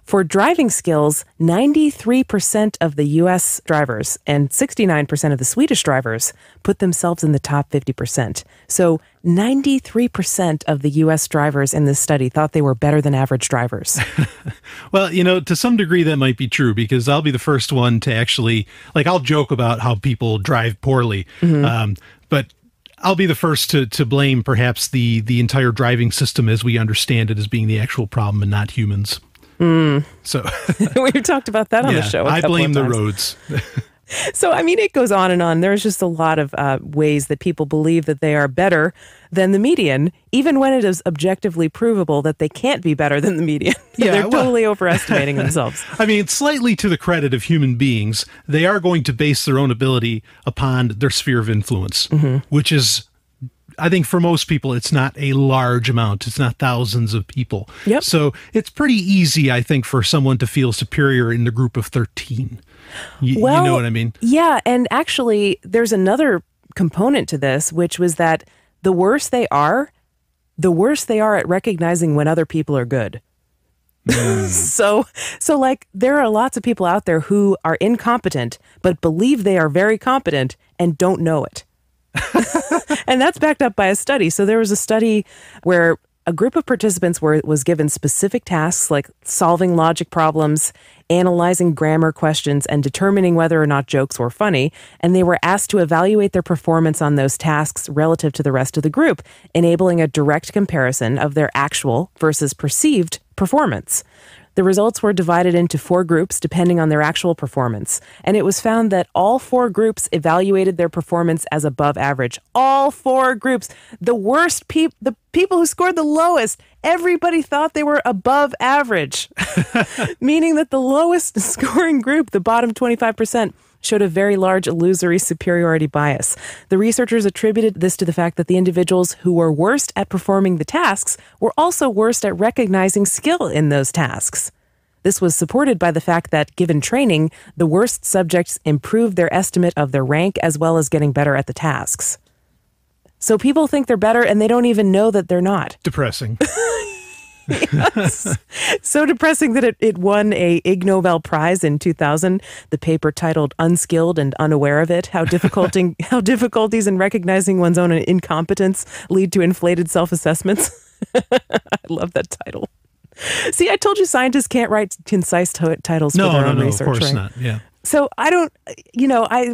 For driving skills, 93% of the U.S. drivers and 69% of the Swedish drivers put themselves in the top 50%. So 93% of the U.S. drivers in this study thought they were better than average drivers. Well, to some degree that might be true, because I'll be the first one to actually, I'll joke about how people drive poorly, but I'll be the first to blame perhaps the entire driving system as we understand it as being the actual problem and not humans. So we've talked about that on the show. I blame the roads. So, I mean, it goes on and on. There's just a lot of ways that people believe that they are better than the median, even when it is objectively provable that they can't be better than the median. They're totally overestimating themselves. I mean, slightly to the credit of human beings, they are going to base their own ability upon their sphere of influence, which is, I think for most people, it's not a large amount. It's not thousands of people. Yep. So it's pretty easy, I think, for someone to feel superior in the group of 13. You know what I mean? Yeah. And actually, there's another component to this, which was that the worse they are at recognizing when other people are good. So there are lots of people out there who are incompetent, but believe they are very competent and don't know it. And that's backed up by a study. So there was a study where a group of participants was given specific tasks like solving logic problems, analyzing grammar questions, and determining whether or not jokes were funny. And they were asked to evaluate their performance on those tasks relative to the rest of the group, enabling a direct comparison of their actual versus perceived performance. The results were divided into 4 groups depending on their actual performance, and it was found that all 4 groups evaluated their performance as above average. All 4 groups. The worst the people who scored the lowest, everybody thought they were above average, meaning that the lowest scoring group, the bottom 25%, showed a very large illusory superiority bias. The researchers attributed this to the fact that the individuals who were worst at performing the tasks were also worst at recognizing skill in those tasks. This was supported by the fact that, given training, the worst subjects improved their estimate of their rank as well as getting better at the tasks. So people think they're better and they don't even know that they're not. Depressing. Yes. So depressing that it won a Ig Nobel Prize in 2000. The paper titled "Unskilled and Unaware of It: How Difficulties in Recognizing One's Own Incompetence Lead to Inflated Self-Assessments." I love that title. See, I told you scientists can't write concise titles for their own research. No, of course right? not. Yeah. So I don't,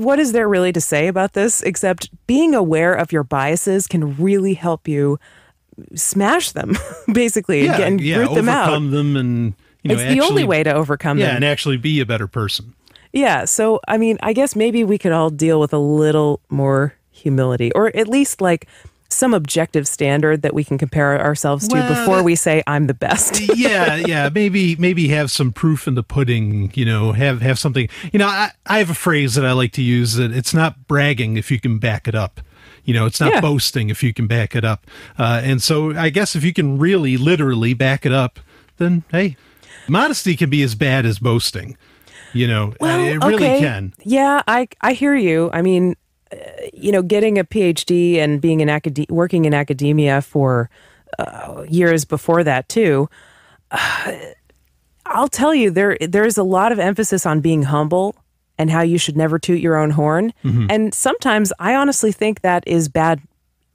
what is there really to say about this except being aware of your biases can really help you smash them, basically, and root them out. Overcome them and, it's the only way to overcome them. Yeah, and actually be a better person. Yeah, so, I mean, I guess maybe we could all deal with a little more humility, or at least, some objective standard that we can compare ourselves to before we say, I'm the best. yeah, maybe have some proof in the pudding, have something. I have a phrase that I like to use, that it's not bragging if you can back it up. It's not boasting if you can back it up. And so I guess if you can really literally back it up, then, hey, modesty can be as bad as boasting. It really can. Yeah, I hear you. I mean, getting a PhD and being working in academia for years before that too, I'll tell you, there's a lot of emphasis on being humble and how you should never toot your own horn. Mm-hmm. And sometimes I honestly think that is bad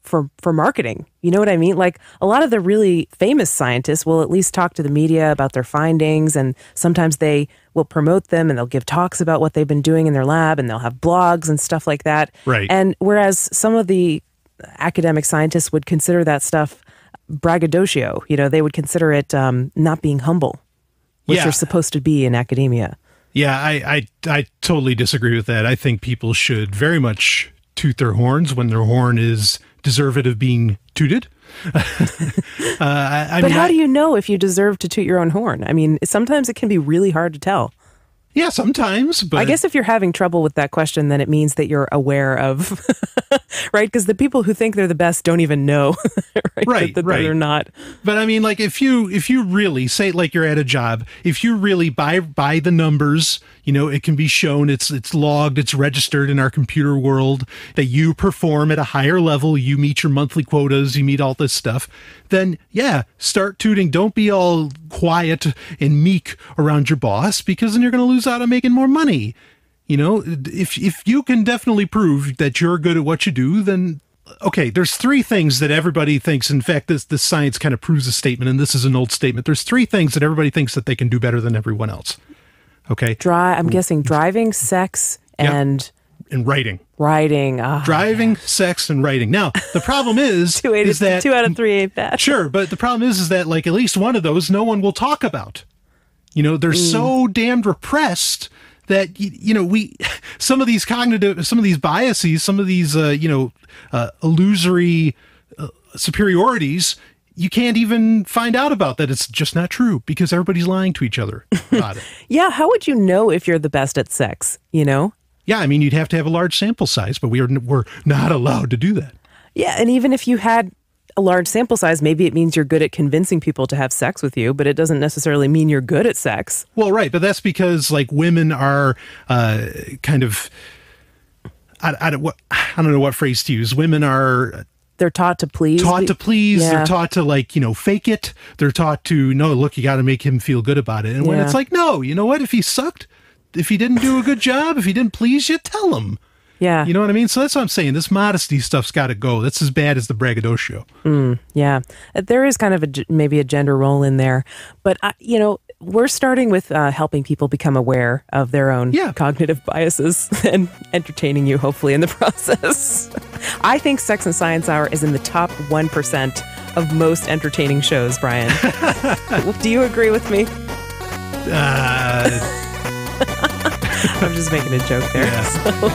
for marketing. You know what I mean? A lot of the really famous scientists will at least talk to the media about their findings, and sometimes they will promote them and they'll give talks about what they've been doing in their lab, and they'll have blogs and stuff like that. Right. And whereas some of the academic scientists would consider that stuff braggadocio, they would consider it not being humble, which you're supposed to be in academia. Yeah, I totally disagree with that. I think people should very much toot their horns when their horn is deserved of being tooted. But how do you know if you deserve to toot your own horn? I mean, sometimes it can be really hard to tell. Yeah, sometimes. But I guess if you're having trouble with that question, then it means that you're aware of, right? Because the people who think they're the best don't even know, right? That they're not. But I mean, like if you really say, like you're at a job, if you really by the numbers, it can be shown, it's logged, it's registered in our computer world that you perform at a higher level, you meet your monthly quotas, you meet all this stuff, then yeah, start tooting. Don't be all quiet and meek around your boss, because then you're going to lose out on making more money. If you can definitely prove that you're good at what you do, then okay, there's three things that everybody thinks. In fact, this science kind of proves a statement, and this is an old statement. There's three things that everybody thinks that they can do better than everyone else. Okay. I'm guessing driving, sex, and writing. Writing. Oh, driving, sex, and writing. Now, the problem is that 2 out of 3 ain't bad. Sure, but the problem is that like at least one of those no one will talk about. They're so damned repressed that some of these biases, some of these illusory superiorities, you can't even find out about that. It's just not true because everybody's lying to each other about it. Yeah, how would you know if you're the best at sex, Yeah, I mean, you'd have to have a large sample size, but we're not allowed to do that. Yeah, and even if you had a large sample size, maybe it means you're good at convincing people to have sex with you, but it doesn't necessarily mean you're good at sex. Well, right, but that's because like women are kind of I don't know what phrase to use. Women are they're taught to please. Yeah. They're taught to fake it. They're taught to no, look, you got to make him feel good about it. And when it's like, no, you know what? If he sucked, if he didn't do a good job, if he didn't please you, tell him. Yeah. You know what I mean? So that's what I'm saying. This modesty stuff's got to go. That's as bad as the braggadocio. Yeah. There is kind of maybe a gender role in there. But, we're starting with helping people become aware of their own cognitive biases and entertaining you, hopefully, in the process. I think Sex and Science Hour is in the top 1% of most entertaining shows, Brian. Do you agree with me? I'm just making a joke there. Yeah. So,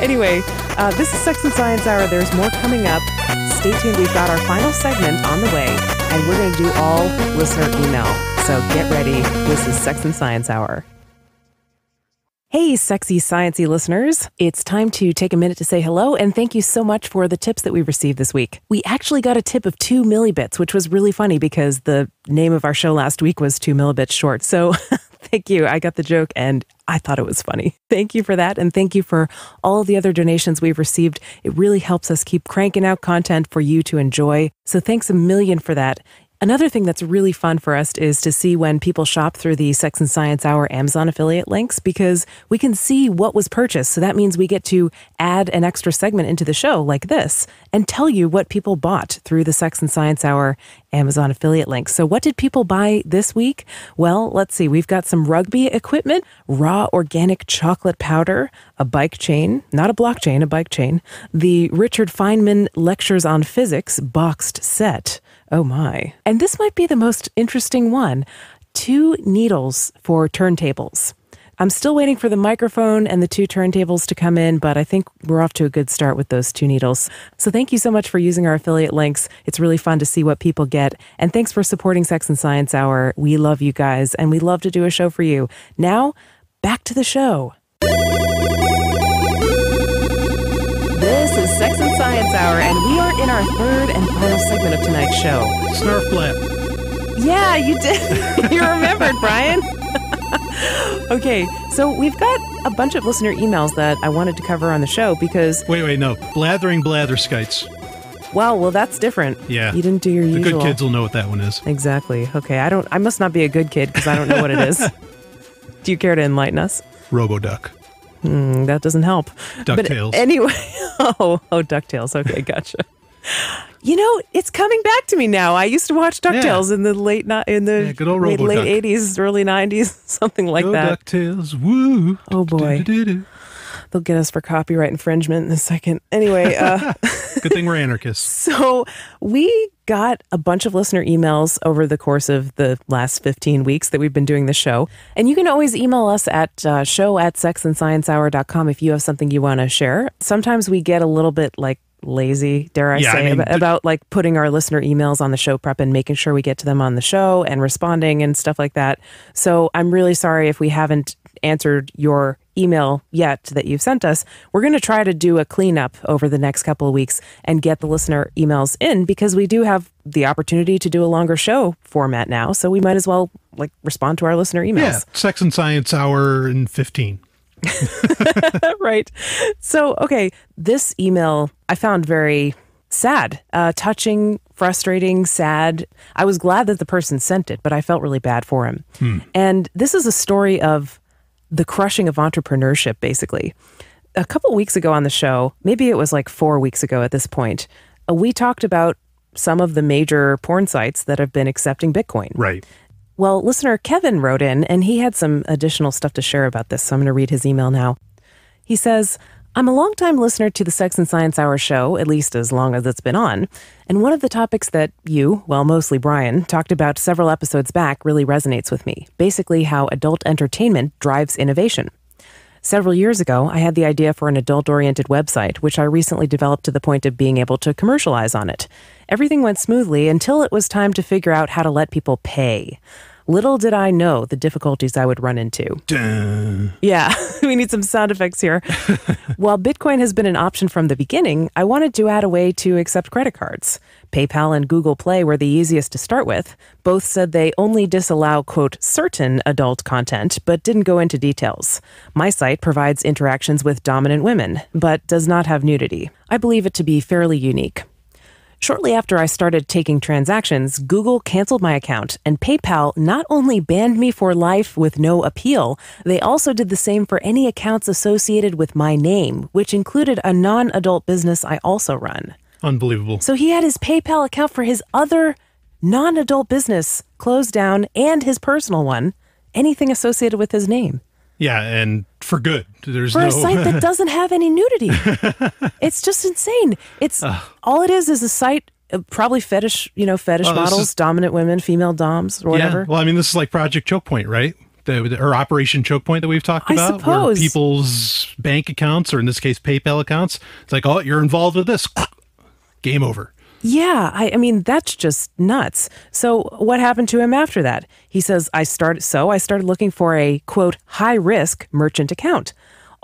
anyway, this is Sex and Science Hour. There's more coming up. Stay tuned. We've got our final segment on the way, and we're going to do all listener email. So get ready. This is Sex and Science Hour. Hey, sexy, sciencey listeners. It's time to take a minute to say hello, and thank you so much for the tips that we received this week. We actually got a tip of 2 millibits, which was really funny because the name of our show last week was 2 millibits short. So thank you. I got the joke, and I thought it was funny. Thank you for that, and thank you for all of the other donations we've received. It really helps us keep cranking out content for you to enjoy. So thanks a million for that. Another thing that's really fun for us is to see when people shop through the Sex and Science Hour Amazon affiliate links, because we can see what was purchased. So that means we get to add an extra segment into the show like this and tell you what people bought through the Sex and Science Hour Amazon affiliate links. So what did people buy this week? Well, let's see. We've got some rugby equipment, raw organic chocolate powder, a bike chain, not a blockchain, a bike chain, the Richard Feynman Lectures on Physics boxed set. Oh my. And this might be the most interesting one. 2 needles for turntables. I'm still waiting for the microphone and the 2 turntables to come in, but I think we're off to a good start with those 2 needles. So thank you so much for using our affiliate links. It's really fun to see what people get. And thanks for supporting Sex and Science Hour. We love you guys, and we love to do a show for you. Now, back to the show. This is Sex and Science Hour, and we are in our 3rd and final segment of tonight's show. Snarf blap. Yeah, you did. You remembered, Brian. Okay, so we've got a bunch of listener emails that I wanted to cover on the show because... Wait, no. Blathering blatherskites. Wow, well, that's different. Yeah. You didn't do your usual... The good kids will know what that one is. Exactly. Okay, I must not be a good kid because I don't know what it is. Do you care to enlighten us? Robo-Duck. That doesn't help. DuckTales. But anyway, DuckTales. Okay, gotcha. It's coming back to me now. I used to watch DuckTales in the late good old late 80s, early 90s, something like that. DuckTales, woo. Oh boy. They'll get us for copyright infringement in a second. Anyway. Good thing we're anarchists. So we got a bunch of listener emails over the course of the last 15 weeks that we've been doing the show. And you can always email us at show@sexandsciencehour.com if you have something you want to share. Sometimes we get a little bit lazy, dare I say, about like putting our listener emails on the show prep and making sure we get to them on the show and responding and stuff like that. So I'm really sorry if we haven't answered your email yet that you've sent us. We're going to try to do a cleanup over the next couple of weeks and get the listener emails in, because we do have the opportunity to do a longer show format now. So we might as well like respond to our listener emails. Yeah, Sex and Science Hour in 15. Right. So, okay, this email I found very sad, touching, frustrating, sad. I was glad that the person sent it, but I felt really bad for him. And this is a story of the crushing of entrepreneurship, basically. A couple weeks ago on the show, maybe it was like 4 weeks ago at this point, we talked about some of the major porn sites that have been accepting Bitcoin. Right. Well, listener Kevin wrote in, and he had some additional stuff to share about this, so I'm going to read his email now. He says, I'm a longtime listener to the Sex and Science Hour show, at least as long as it's been on, and one of the topics that you, well, mostly Brian, talked about several episodes back really resonates with me, basically how adult entertainment drives innovation. Several years ago, I had the idea for an adult-oriented website, which I recently developed to the point of being able to commercialize on it. Everything went smoothly until it was time to figure out how to let people pay. Little did I know the difficulties I would run into. Duh. Yeah, we need some sound effects here. While Bitcoin has been an option from the beginning, I wanted to add a way to accept credit cards. PayPal and Google Play were the easiest to start with. Both said they only disallow, quote, certain adult content, but didn't go into details. My site provides interactions with dominant women, but does not have nudity. I believe it to be fairly unique. Shortly after I started taking transactions, Google canceled my account, and PayPal not only banned me for life with no appeal, they also did the same for any accounts associated with my name, which included a non-adult business I also run. Unbelievable. So he had his PayPal account for his other non-adult business closed down and his personal one, anything associated with his name. Yeah, and for good. There's a site that doesn't have any nudity. It's just insane. It's all it is a site, probably fetish models, dominant women, female doms, or whatever. Yeah. Well, I mean, this is like Project Choke Point, right? Or Operation Choke Point that we've talked about. I suppose. Where people's bank accounts, or in this case, PayPal accounts, it's like, oh, you're involved with this. Game over. Yeah, I mean, that's just nuts. So what happened to him after that? He says, I started looking for a, quote, high-risk merchant account.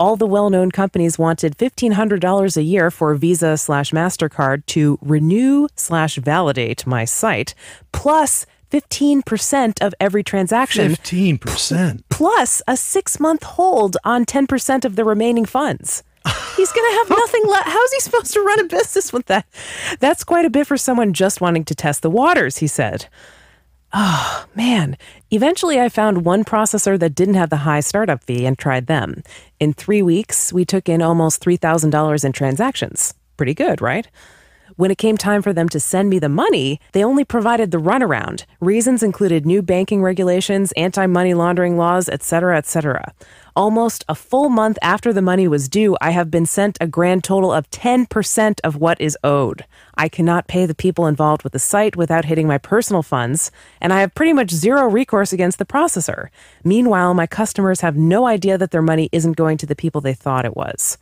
All the well-known companies wanted $1,500 a year for Visa/MasterCard to renew/validate my site, plus 15% of every transaction. 15%? Plus a 6-month hold on 10% of the remaining funds. He's going to have nothing left. How's he supposed to run a business with that? That's quite a bit for someone just wanting to test the waters, he said. Oh, man. Eventually, I found one processor that didn't have the high startup fee and tried them. In 3 weeks, we took in almost $3,000 in transactions. Pretty good, right? When it came time for them to send me the money, they only provided the runaround. Reasons included new banking regulations, anti-money laundering laws, etc., etc. Almost a full month after the money was due, I have been sent a grand total of 10% of what is owed. I cannot pay the people involved with the site without hitting my personal funds, and I have pretty much zero recourse against the processor. Meanwhile, my customers have no idea that their money isn't going to the people they thought it was.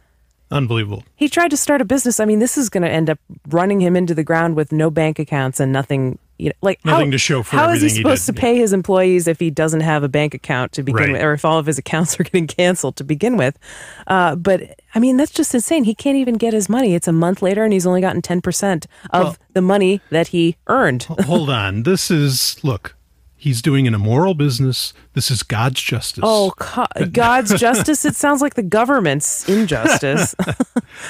Unbelievable. He tried to start a business. I mean, this is going to end up running him into the ground with no bank accounts and nothing, nothing to show for how everything is he supposed to pay his employees if he doesn't have a bank account to begin with, or if all of his accounts are getting canceled to begin with? But I mean, that's just insane. He can't even get his money. It's a month later and he's only gotten 10% of the money that he earned. Hold on. Look. He's doing an immoral business. This is God's justice. Oh, God's justice? It sounds like the government's injustice.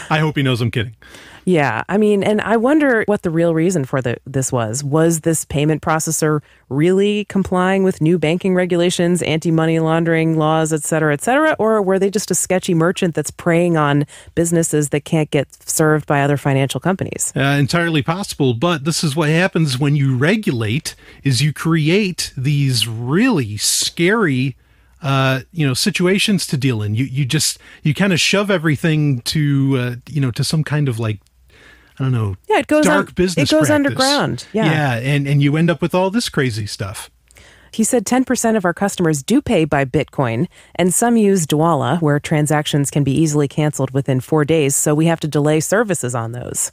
I hope he knows I'm kidding. Yeah, I mean, and I wonder what the real reason for this was. Was this payment processor really complying with new banking regulations, anti-money laundering laws, et cetera, or were they just a sketchy merchant that's preying on businesses that can't get served by other financial companies? Entirely possible, but this is what happens when you regulate, is you create these really scary situations to deal in. You kind of shove everything to some kind of like, I don't know. Yeah, it goes dark business. It goes practice. Underground. Yeah. Yeah, and you end up with all this crazy stuff. He said 10% of our customers do pay by Bitcoin, and some use Dwolla, where transactions can be easily canceled within 4 days, so we have to delay services on those.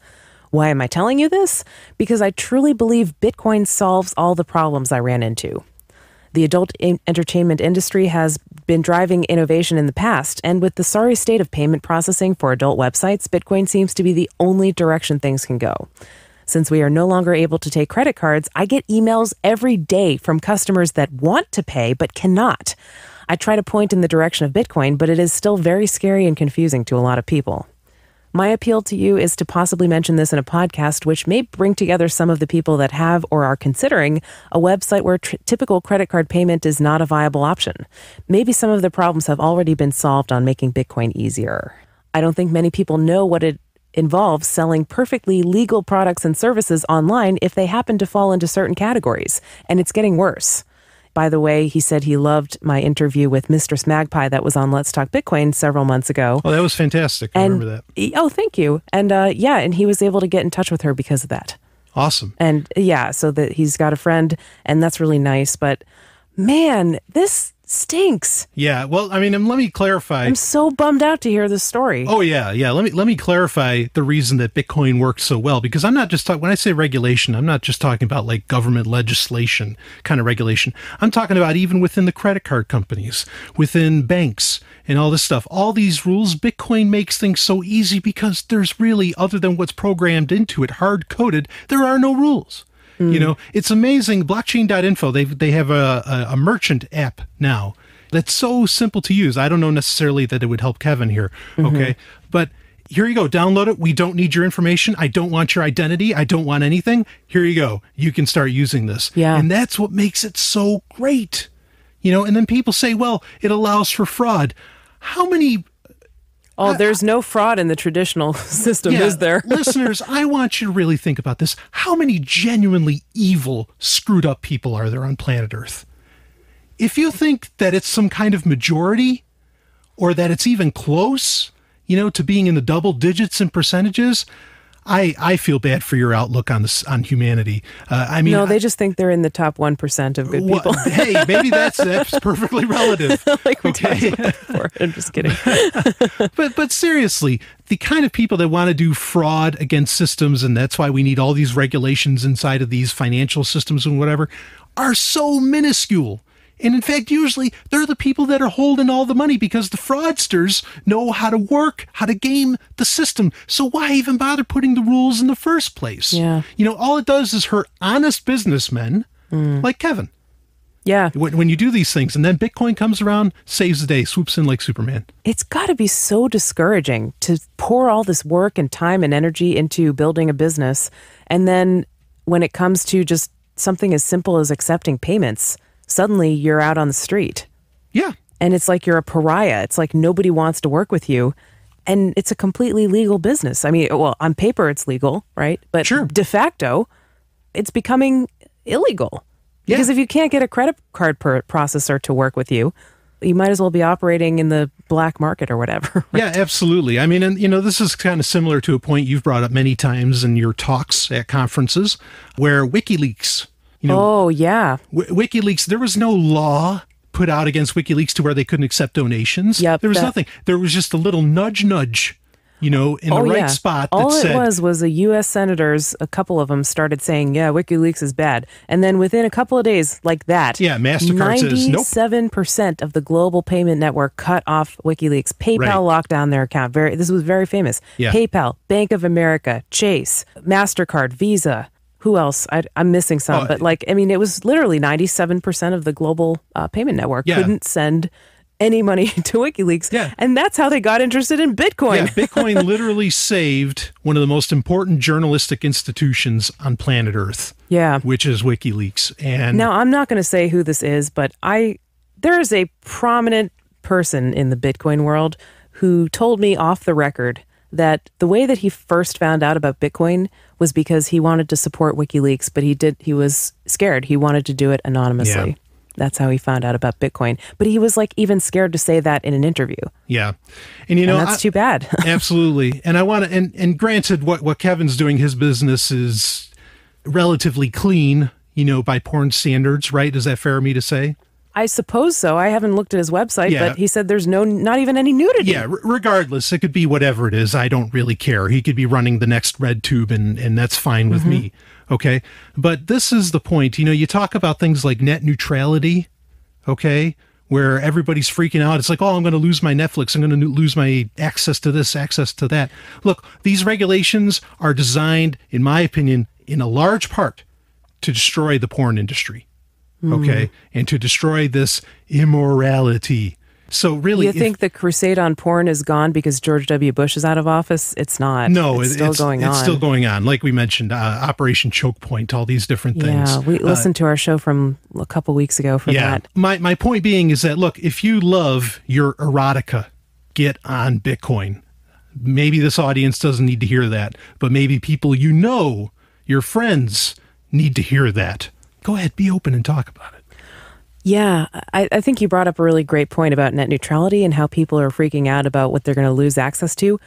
Why am I telling you this? Because I truly believe Bitcoin solves all the problems I ran into. The adult entertainment industry has been driving innovation in the past, and with the sorry state of payment processing for adult websites, Bitcoin seems to be the only direction things can go. Since we are no longer able to take credit cards, I get emails every day from customers that want to pay but cannot. I try to point in the direction of Bitcoin, but it is still very scary and confusing to a lot of people. My appeal to you is to possibly mention this in a podcast, which may bring together some of the people that have or are considering a website where typical credit card payment is not a viable option. Maybe some of the problems have already been solved on making Bitcoin easier. I don't think many people know what it involves selling perfectly legal products and services online if they happen to fall into certain categories, and it's getting worse. By the way, he said he loved my interview with Mistress Magpie that was on Let's Talk Bitcoin several months ago. Oh, that was fantastic. I remember that. Oh, thank you. And and he was able to get in touch with her because of that. Awesome. And so that he's got a friend, and that's really nice. But man, this stinks. Yeah, well, I mean, and let me clarify. I'm so bummed out to hear this story. Oh yeah. Let me clarify the reason that Bitcoin works so well, because I'm not just talking, when I say regulation, I'm not just talking about like government legislation kind of regulation. I'm talking about even within the credit card companies, within banks and all this stuff. All these rules, Bitcoin makes things so easy because there's really, other than what's programmed into it, hard coded, there are no rules. You know, it's amazing. Blockchain.info, they have a merchant app now that's so simple to use. I don't know necessarily that it would help Kevin here, okay? But here you go. Download it. We don't need your information. I don't want your identity. I don't want anything. Here you go. You can start using this. Yeah. And that's what makes it so great. You know, and then people say, well, it allows for fraud. How many... Oh, there's no fraud in the traditional system, is there? Listeners, I want you to really think about this. How many genuinely evil, screwed up people are there on planet Earth? If you think that it's some kind of majority, or that it's even close, you know, to being in the double digits in percentages, I feel bad for your outlook on this, on humanity. I mean, no, they just think they're in the top 1% of good people. Hey, maybe that's perfectly relative. Like we talked about before. I'm just kidding. but seriously, the kind of people that want to do fraud against systems, and that's why we need all these regulations inside of these financial systems and whatever, are so minuscule. And in fact, usually they're the people that are holding all the money, because the fraudsters know how to work, how to game the system. So why even bother putting the rules in the first place? Yeah. You know, all it does is hurt honest businessmen like Kevin. Yeah. When you do these things, and then Bitcoin comes around, saves the day, swoops in like Superman. It's got to be so discouraging to pour all this work and time and energy into building a business, and then when it comes to just something as simple as accepting payments, suddenly you're out on the street. Yeah. And it's like you're a pariah. It's like nobody wants to work with you. And it's a completely legal business. I mean, well, on paper it's legal, right? But sure, de facto, it's becoming illegal. Yeah. Because if you can't get a credit card processor to work with you, you might as well be operating in the black market or whatever. Right? Yeah, absolutely. I mean, and you know, this is kind of similar to a point you've brought up many times in your talks at conferences, where WikiLeaks, you know, oh, yeah. WikiLeaks, there was no law put out against WikiLeaks to where they couldn't accept donations. Yep, there was nothing. There was just a little nudge, you know, in the right spot. That all said, it was a U.S. senators, a couple of them started saying, yeah, WikiLeaks is bad. And then within a couple of days, like that, yeah, MasterCard says, nope. 97% of the global payment network cut off WikiLeaks. PayPal locked down their account. This was very famous. Yeah. PayPal, Bank of America, Chase, MasterCard, Visa. Who else? I'm missing some, but like, I mean, it was literally 97% of the global payment network couldn't send any money to WikiLeaks. Yeah. And that's how they got interested in Bitcoin. Yeah, Bitcoin literally saved one of the most important journalistic institutions on planet Earth. Yeah. Which is WikiLeaks. And now, I'm not going to say who this is, but there is a prominent person in the Bitcoin world who told me off the record that the way that he first found out about Bitcoin was because he wanted to support WikiLeaks, but he was scared. He wanted to do it anonymously. Yeah. That's how he found out about Bitcoin. But he was like even scared to say that in an interview. Yeah. And you know, that's too bad. Absolutely. And I want to, and granted what Kevin's doing, his business is relatively clean, by porn standards, right? Is that fair of me to say? I suppose so. I haven't looked at his website, but he said there's not even any nudity. Yeah, regardless, it could be whatever it is. I don't really care. He could be running the next RedTube, and that's fine with me. Okay. But this is the point. You talk about things like net neutrality, okay, where everybody's freaking out. It's like, oh, I'm going to lose my Netflix. I'm going to lose my access to this, access to that. Look, these regulations are designed, in my opinion, in a large part to destroy the porn industry. Okay. And to destroy this immorality. So really, you think the crusade on porn is gone because George W. Bush is out of office? It's not. No, it's still going on. It's still going on. Like we mentioned, Operation Choke Point, all these different things. Yeah, we listened to our show from a couple weeks ago for that. My point being is that, look, if you love your erotica, get on Bitcoin. Maybe this audience doesn't need to hear that, but maybe people your friends need to hear that. Go ahead, be open and talk about it. Yeah, I think you brought up a really great point about net neutrality and how people are freaking out about what they're going to lose access to.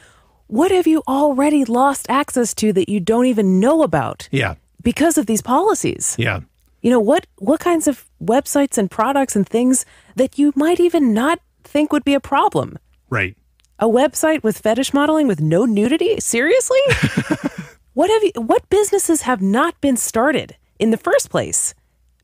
What have you already lost access to that you don't even know about? Yeah. Because of these policies. Yeah. What kinds of websites and products and things that you might even not think would be a problem? Right. A website with fetish modeling with no nudity? Seriously? What businesses have not been started in the first place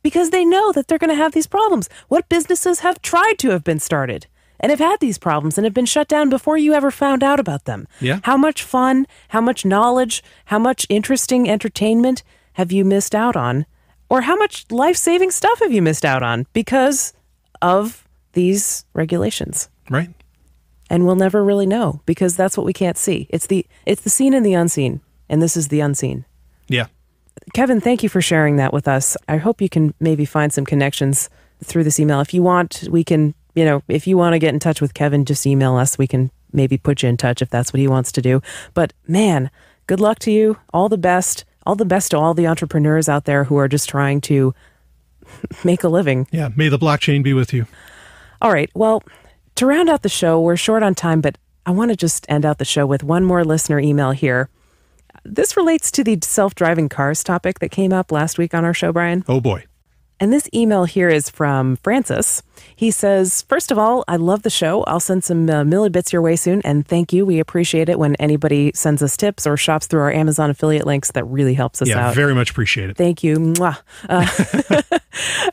because they know that they're going to have these problems? What businesses have tried to have been started and have had these problems and have been shut down before you ever found out about them? Yeah. How much fun, how much knowledge, how much interesting entertainment have you missed out on? Or how much life-saving stuff have you missed out on because of these regulations? Right. And we'll never really know because that's what we can't see. It's the seen and the unseen, and this is the unseen. Yeah. Kevin, thank you for sharing that with us. I hope you can maybe find some connections through this email. If you want, we can, if you want to get in touch with Kevin, just email us. We can maybe put you in touch if that's what he wants to do. But man, good luck to you. All the best. All the best to all the entrepreneurs out there who are just trying to make a living. Yeah. May the blockchain be with you. All right. Well, to round out the show, we're short on time, but I want to just end out the show with one more listener email here. This relates to the self-driving cars topic that came up last week on our show, Brian. Oh, boy. And this email here is from Francis. He says, first of all, I love the show. I'll send some millibits your way soon. And thank you. We appreciate it when anybody sends us tips or shops through our Amazon affiliate links. That really helps us out. Yeah, very much appreciate it. Thank you. Mwah.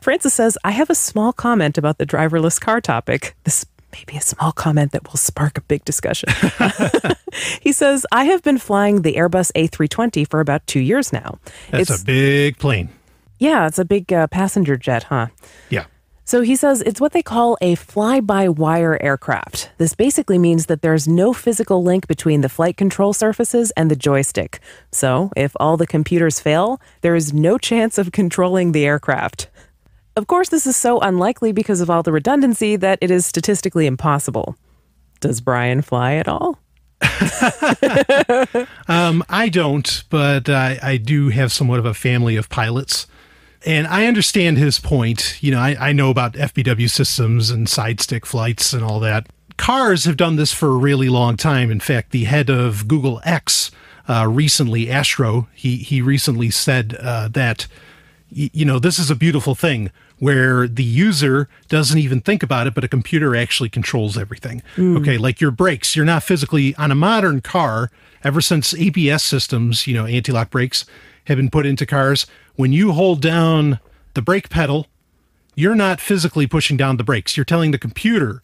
Francis says, I have a small comment about the driverless car topic. This maybe a small comment that will spark a big discussion. He says, I have been flying the Airbus A320 for about 2 years now. It's a big plane. Yeah, it's a big passenger jet, huh? Yeah. So he says it's what they call a fly-by-wire aircraft. This basically means that there's no physical link between the flight control surfaces and the joystick. So if all the computers fail, there is no chance of controlling the aircraft. Of course, this is so unlikely because of all the redundancy that it is statistically impossible. Does Brian fly at all? I don't, but I do have somewhat of a family of pilots. And I understand his point. I know about FBW systems and side stick flights and all that. Cars have done this for a really long time. In fact, the head of Google X recently, Astro, he recently said that this is a beautiful thing where the user doesn't even think about it, but a computer actually controls everything. Okay, like your brakes, you're not physically on a modern car. Ever since ABS systems, anti-lock brakes have been put into cars, when you hold down the brake pedal, you're not physically pushing down the brakes. You're telling the computer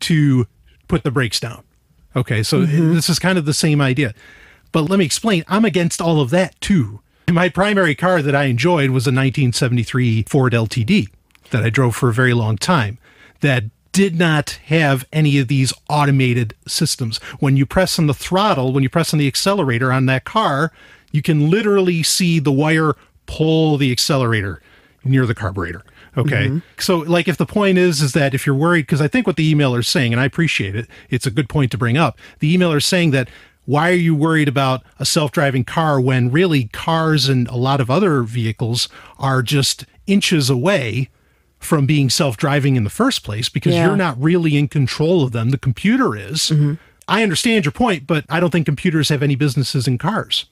to put the brakes down. Okay, so this is kind of the same idea. But let me explain. I'm against all of that too. My primary car that I enjoyed was a 1973 Ford LTD that I drove for a very long time that did not have any of these automated systems. When you press on the throttle, when you press on the accelerator on that car, you can literally see the wire pull the accelerator near the carburetor. Okay. So like if the point is that if you're worried, because I think what the emailer is saying, and I appreciate it, it's a good point to bring up. The emailer is saying that why are you worried about a self-driving car when really cars and a lot of other vehicles are just inches away from being self-driving in the first place because you're not really in control of them. The computer is. I understand your point, but I don't think computers have any businesses in cars.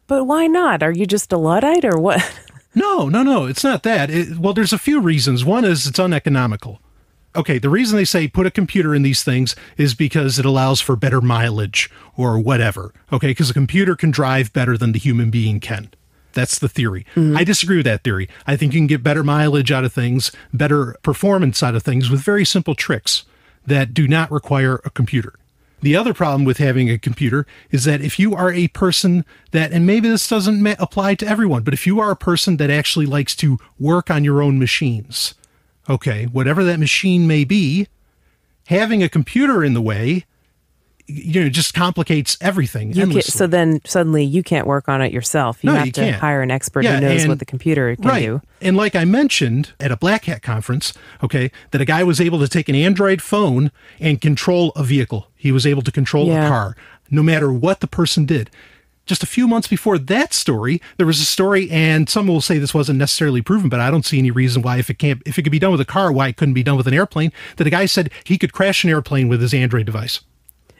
But why not? Are you just a Luddite or what? No, it's not that. Well, there's a few reasons. One is it's uneconomical. Okay, the reason they say put a computer in these things is because it allows for better mileage or whatever. Okay, because a computer can drive better than the human being can. That's the theory. Mm-hmm. I disagree with that theory. I think you can get better mileage out of things, better performance out of things with very simple tricks that do not require a computer. The other problem with having a computer is that if you are a person that, and maybe this doesn't apply to everyone, but if you are a person that actually likes to work on your own machines, okay, whatever that machine may be, having a computer in the way, just complicates everything endlessly. So then suddenly you can't work on it yourself. You have to hire an expert who knows what the computer can do. And like I mentioned at a Black Hat conference, okay, that a guy was able to take an Android phone and control a vehicle. He was able to control a car, no matter what the person did. Just a few months before that story, there was a story, and some will say this wasn't necessarily proven, but I don't see any reason why, if it could be done with a car, why it couldn't be done with an airplane, that a guy said he could crash an airplane with his Android device.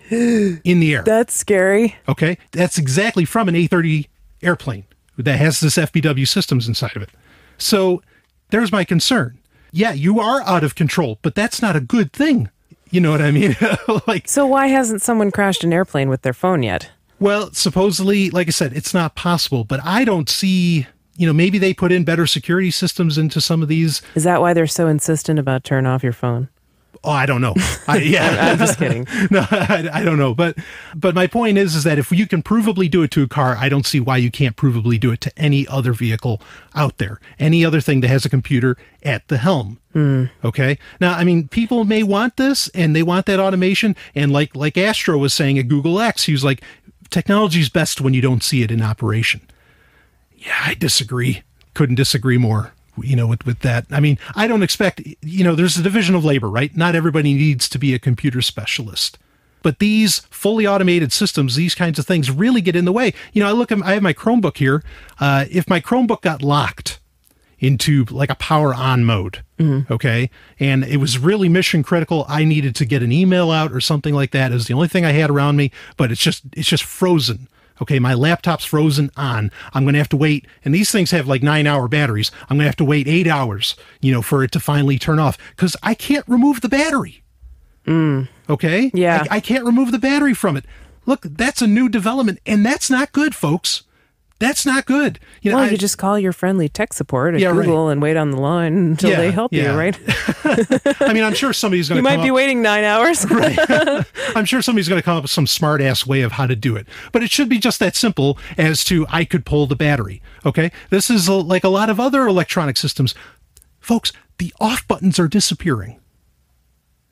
In the air. That's scary. Okay. That's exactly from an A-30 airplane that has this FBW systems inside of it. So there's my concern. Yeah, you are out of control, but that's not a good thing. You know what I mean? So why hasn't someone crashed an airplane with their phone yet? Well, supposedly, like I said, it's not possible, but I don't see, maybe they put in better security systems into some of these. Is that why they're so insistent about turn off your phone? Oh, I don't know. I'm just kidding. No, I don't know. But my point is that if you can provably do it to a car, I don't see why you can't provably do it to any other vehicle out there, any other thing that has a computer at the helm. Okay. Now, I mean, people may want this and they want that automation. And like Astro was saying at Google X, he was like, technology's best when you don't see it in operation. Yeah, I disagree. Couldn't disagree more. With that. I mean, I don't expect, there's a division of labor, right? Not everybody needs to be a computer specialist. But these fully automated systems, these kinds of things really get in the way. I have my Chromebook here. If my Chromebook got locked into like a power on mode, okay, and it was really mission critical, I needed to get an email out or something like that. It was the only thing I had around me, but it's just frozen. Okay, my laptop's frozen on. I'm going to have to wait. And these things have like 9-hour batteries. I'm going to have to wait 8 hours, for it to finally turn off because I can't remove the battery. Okay? Yeah. I can't remove the battery from it. Look, that's a new development, and that's not good, folks. That's not good. You just call your friendly tech support at Google and wait on the line until they help you, right? I mean, I'm sure somebody's going to You might be waiting 9 hours. Right. I'm sure somebody's going to come up with some smart-ass way of how to do it. But it should be just that simple as to, I could pull the battery, okay? This is like a lot of other electronic systems. Folks, the off buttons are disappearing.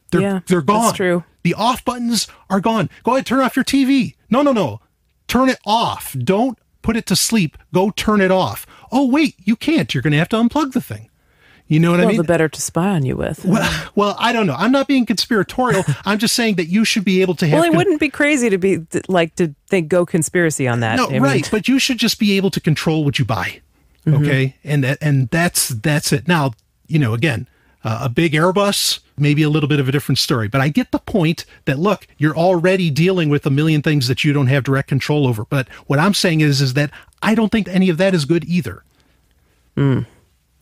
They're gone. That's true. The off buttons are gone. Go ahead, turn off your TV. No. Turn it off. Don't put it to sleep. Go turn it off. Oh, wait, you can't. You're going to have to unplug the thing. You know what I mean? Well, the better to spy on you with. Well, I don't know. I'm not being conspiratorial. I'm just saying that you should be able to have... Well, it wouldn't be crazy to think go conspiracy on that. No, right. But you should just be able to control what you buy. Okay? And that's it. Now, again, a big Airbus, maybe a little bit of a different story. But I get the point that, look, you're already dealing with a million things that you don't have direct control over. But what I'm saying is that I don't think any of that is good either.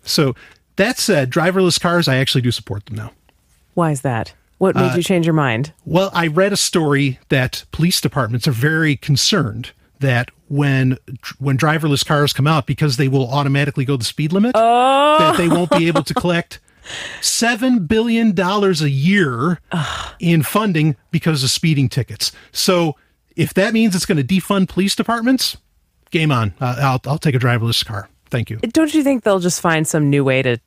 So that said, driverless cars, I actually do support them now. Why is that? What made you change your mind? Well, I read a story that police departments are very concerned that when driverless cars come out, because they will automatically go the speed limit, that they won't be able to collect $7 billion a year in funding because of speeding tickets. So if that means it's going to defund police departments, game on. I'll take a driverless car. Thank you. Don't you think they'll just find some new way to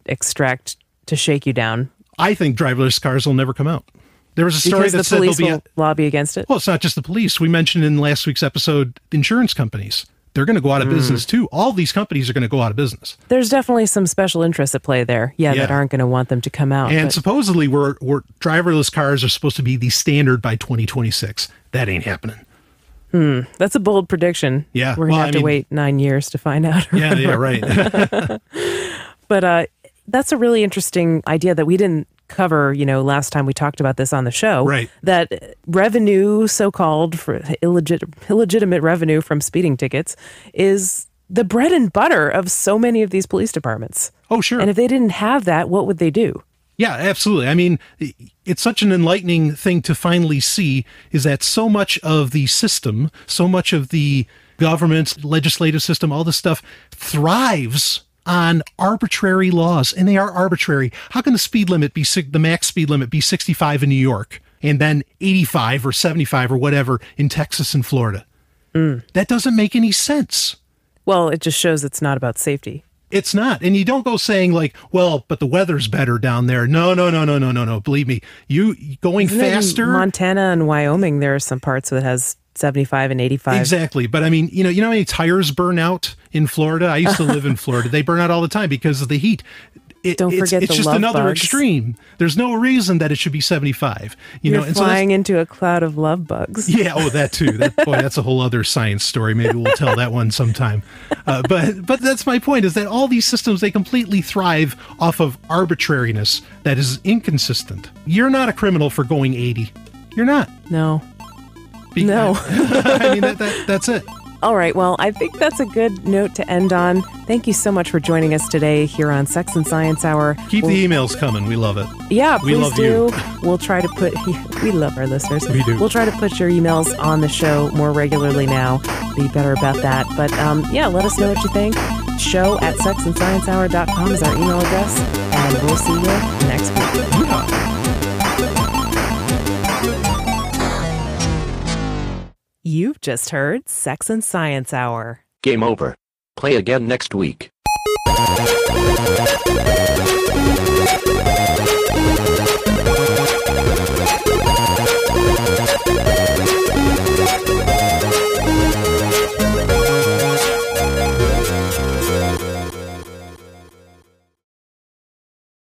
shake you down? I think driverless cars will never come out. There was a story that said the police will lobby against it. Well, it's not just the police. We mentioned in last week's episode, insurance companies. They're going to go out of business too. All these companies are going to go out of business. There's definitely some special interests at play there. Yeah, that aren't going to want them to come out. And supposedly, we're driverless cars are supposed to be the standard by 2026. That ain't happening. That's a bold prediction. Yeah. We're going to have to wait 9 years to find out. Yeah, right. But that's a really interesting idea that we didn't cover, last time we talked about this on the show. Right. That revenue, so-called for illegitimate revenue from speeding tickets, is the bread and butter of so many of these police departments. Oh, sure. And if they didn't have that, what would they do? Yeah, absolutely. I mean, it's such an enlightening thing to finally see is that so much of the system, so much of the government, legislative system, all this stuff thrives on arbitrary laws, and they are arbitrary. How can the speed limit be the max speed limit be 65 in New York and then 85 or 75 or whatever in Texas and Florida? That doesn't make any sense. Well, it just shows it's not about safety. It's not. And you don't go saying like, well, but the weather's better down there. No. Believe me, you going Isn't faster. In Montana and Wyoming, there are some parts that has 75 and 85. Exactly. But I mean, you know how many tires burn out in Florida? I used to live in Florida. They burn out all the time because of the heat. Don't forget it's the just love another bugs. Extreme. There's no reason that it should be 75. You're flying into a cloud of love bugs. Yeah, that too. That's a whole other science story. Maybe we'll tell that one sometime. But that's my point, is that all these systems, they completely thrive off of arbitrariness that is inconsistent. You're not a criminal for going 80. You're not. No. No. I mean, that's it. All right, well, I think that's a good note to end on. Thank you so much for joining us today here on Sex and Science Hour. Keep the emails coming. We love it. Yeah, please we love do. You. We'll try to put... We love our listeners. We do. We'll try to put your emails on the show more regularly now. Be better about that. But yeah, let us know what you think. show@sexandsciencehour.com is our email address. And we'll see you next week. Yeah. You've just heard Sex and Science Hour. Game over. Play again next week.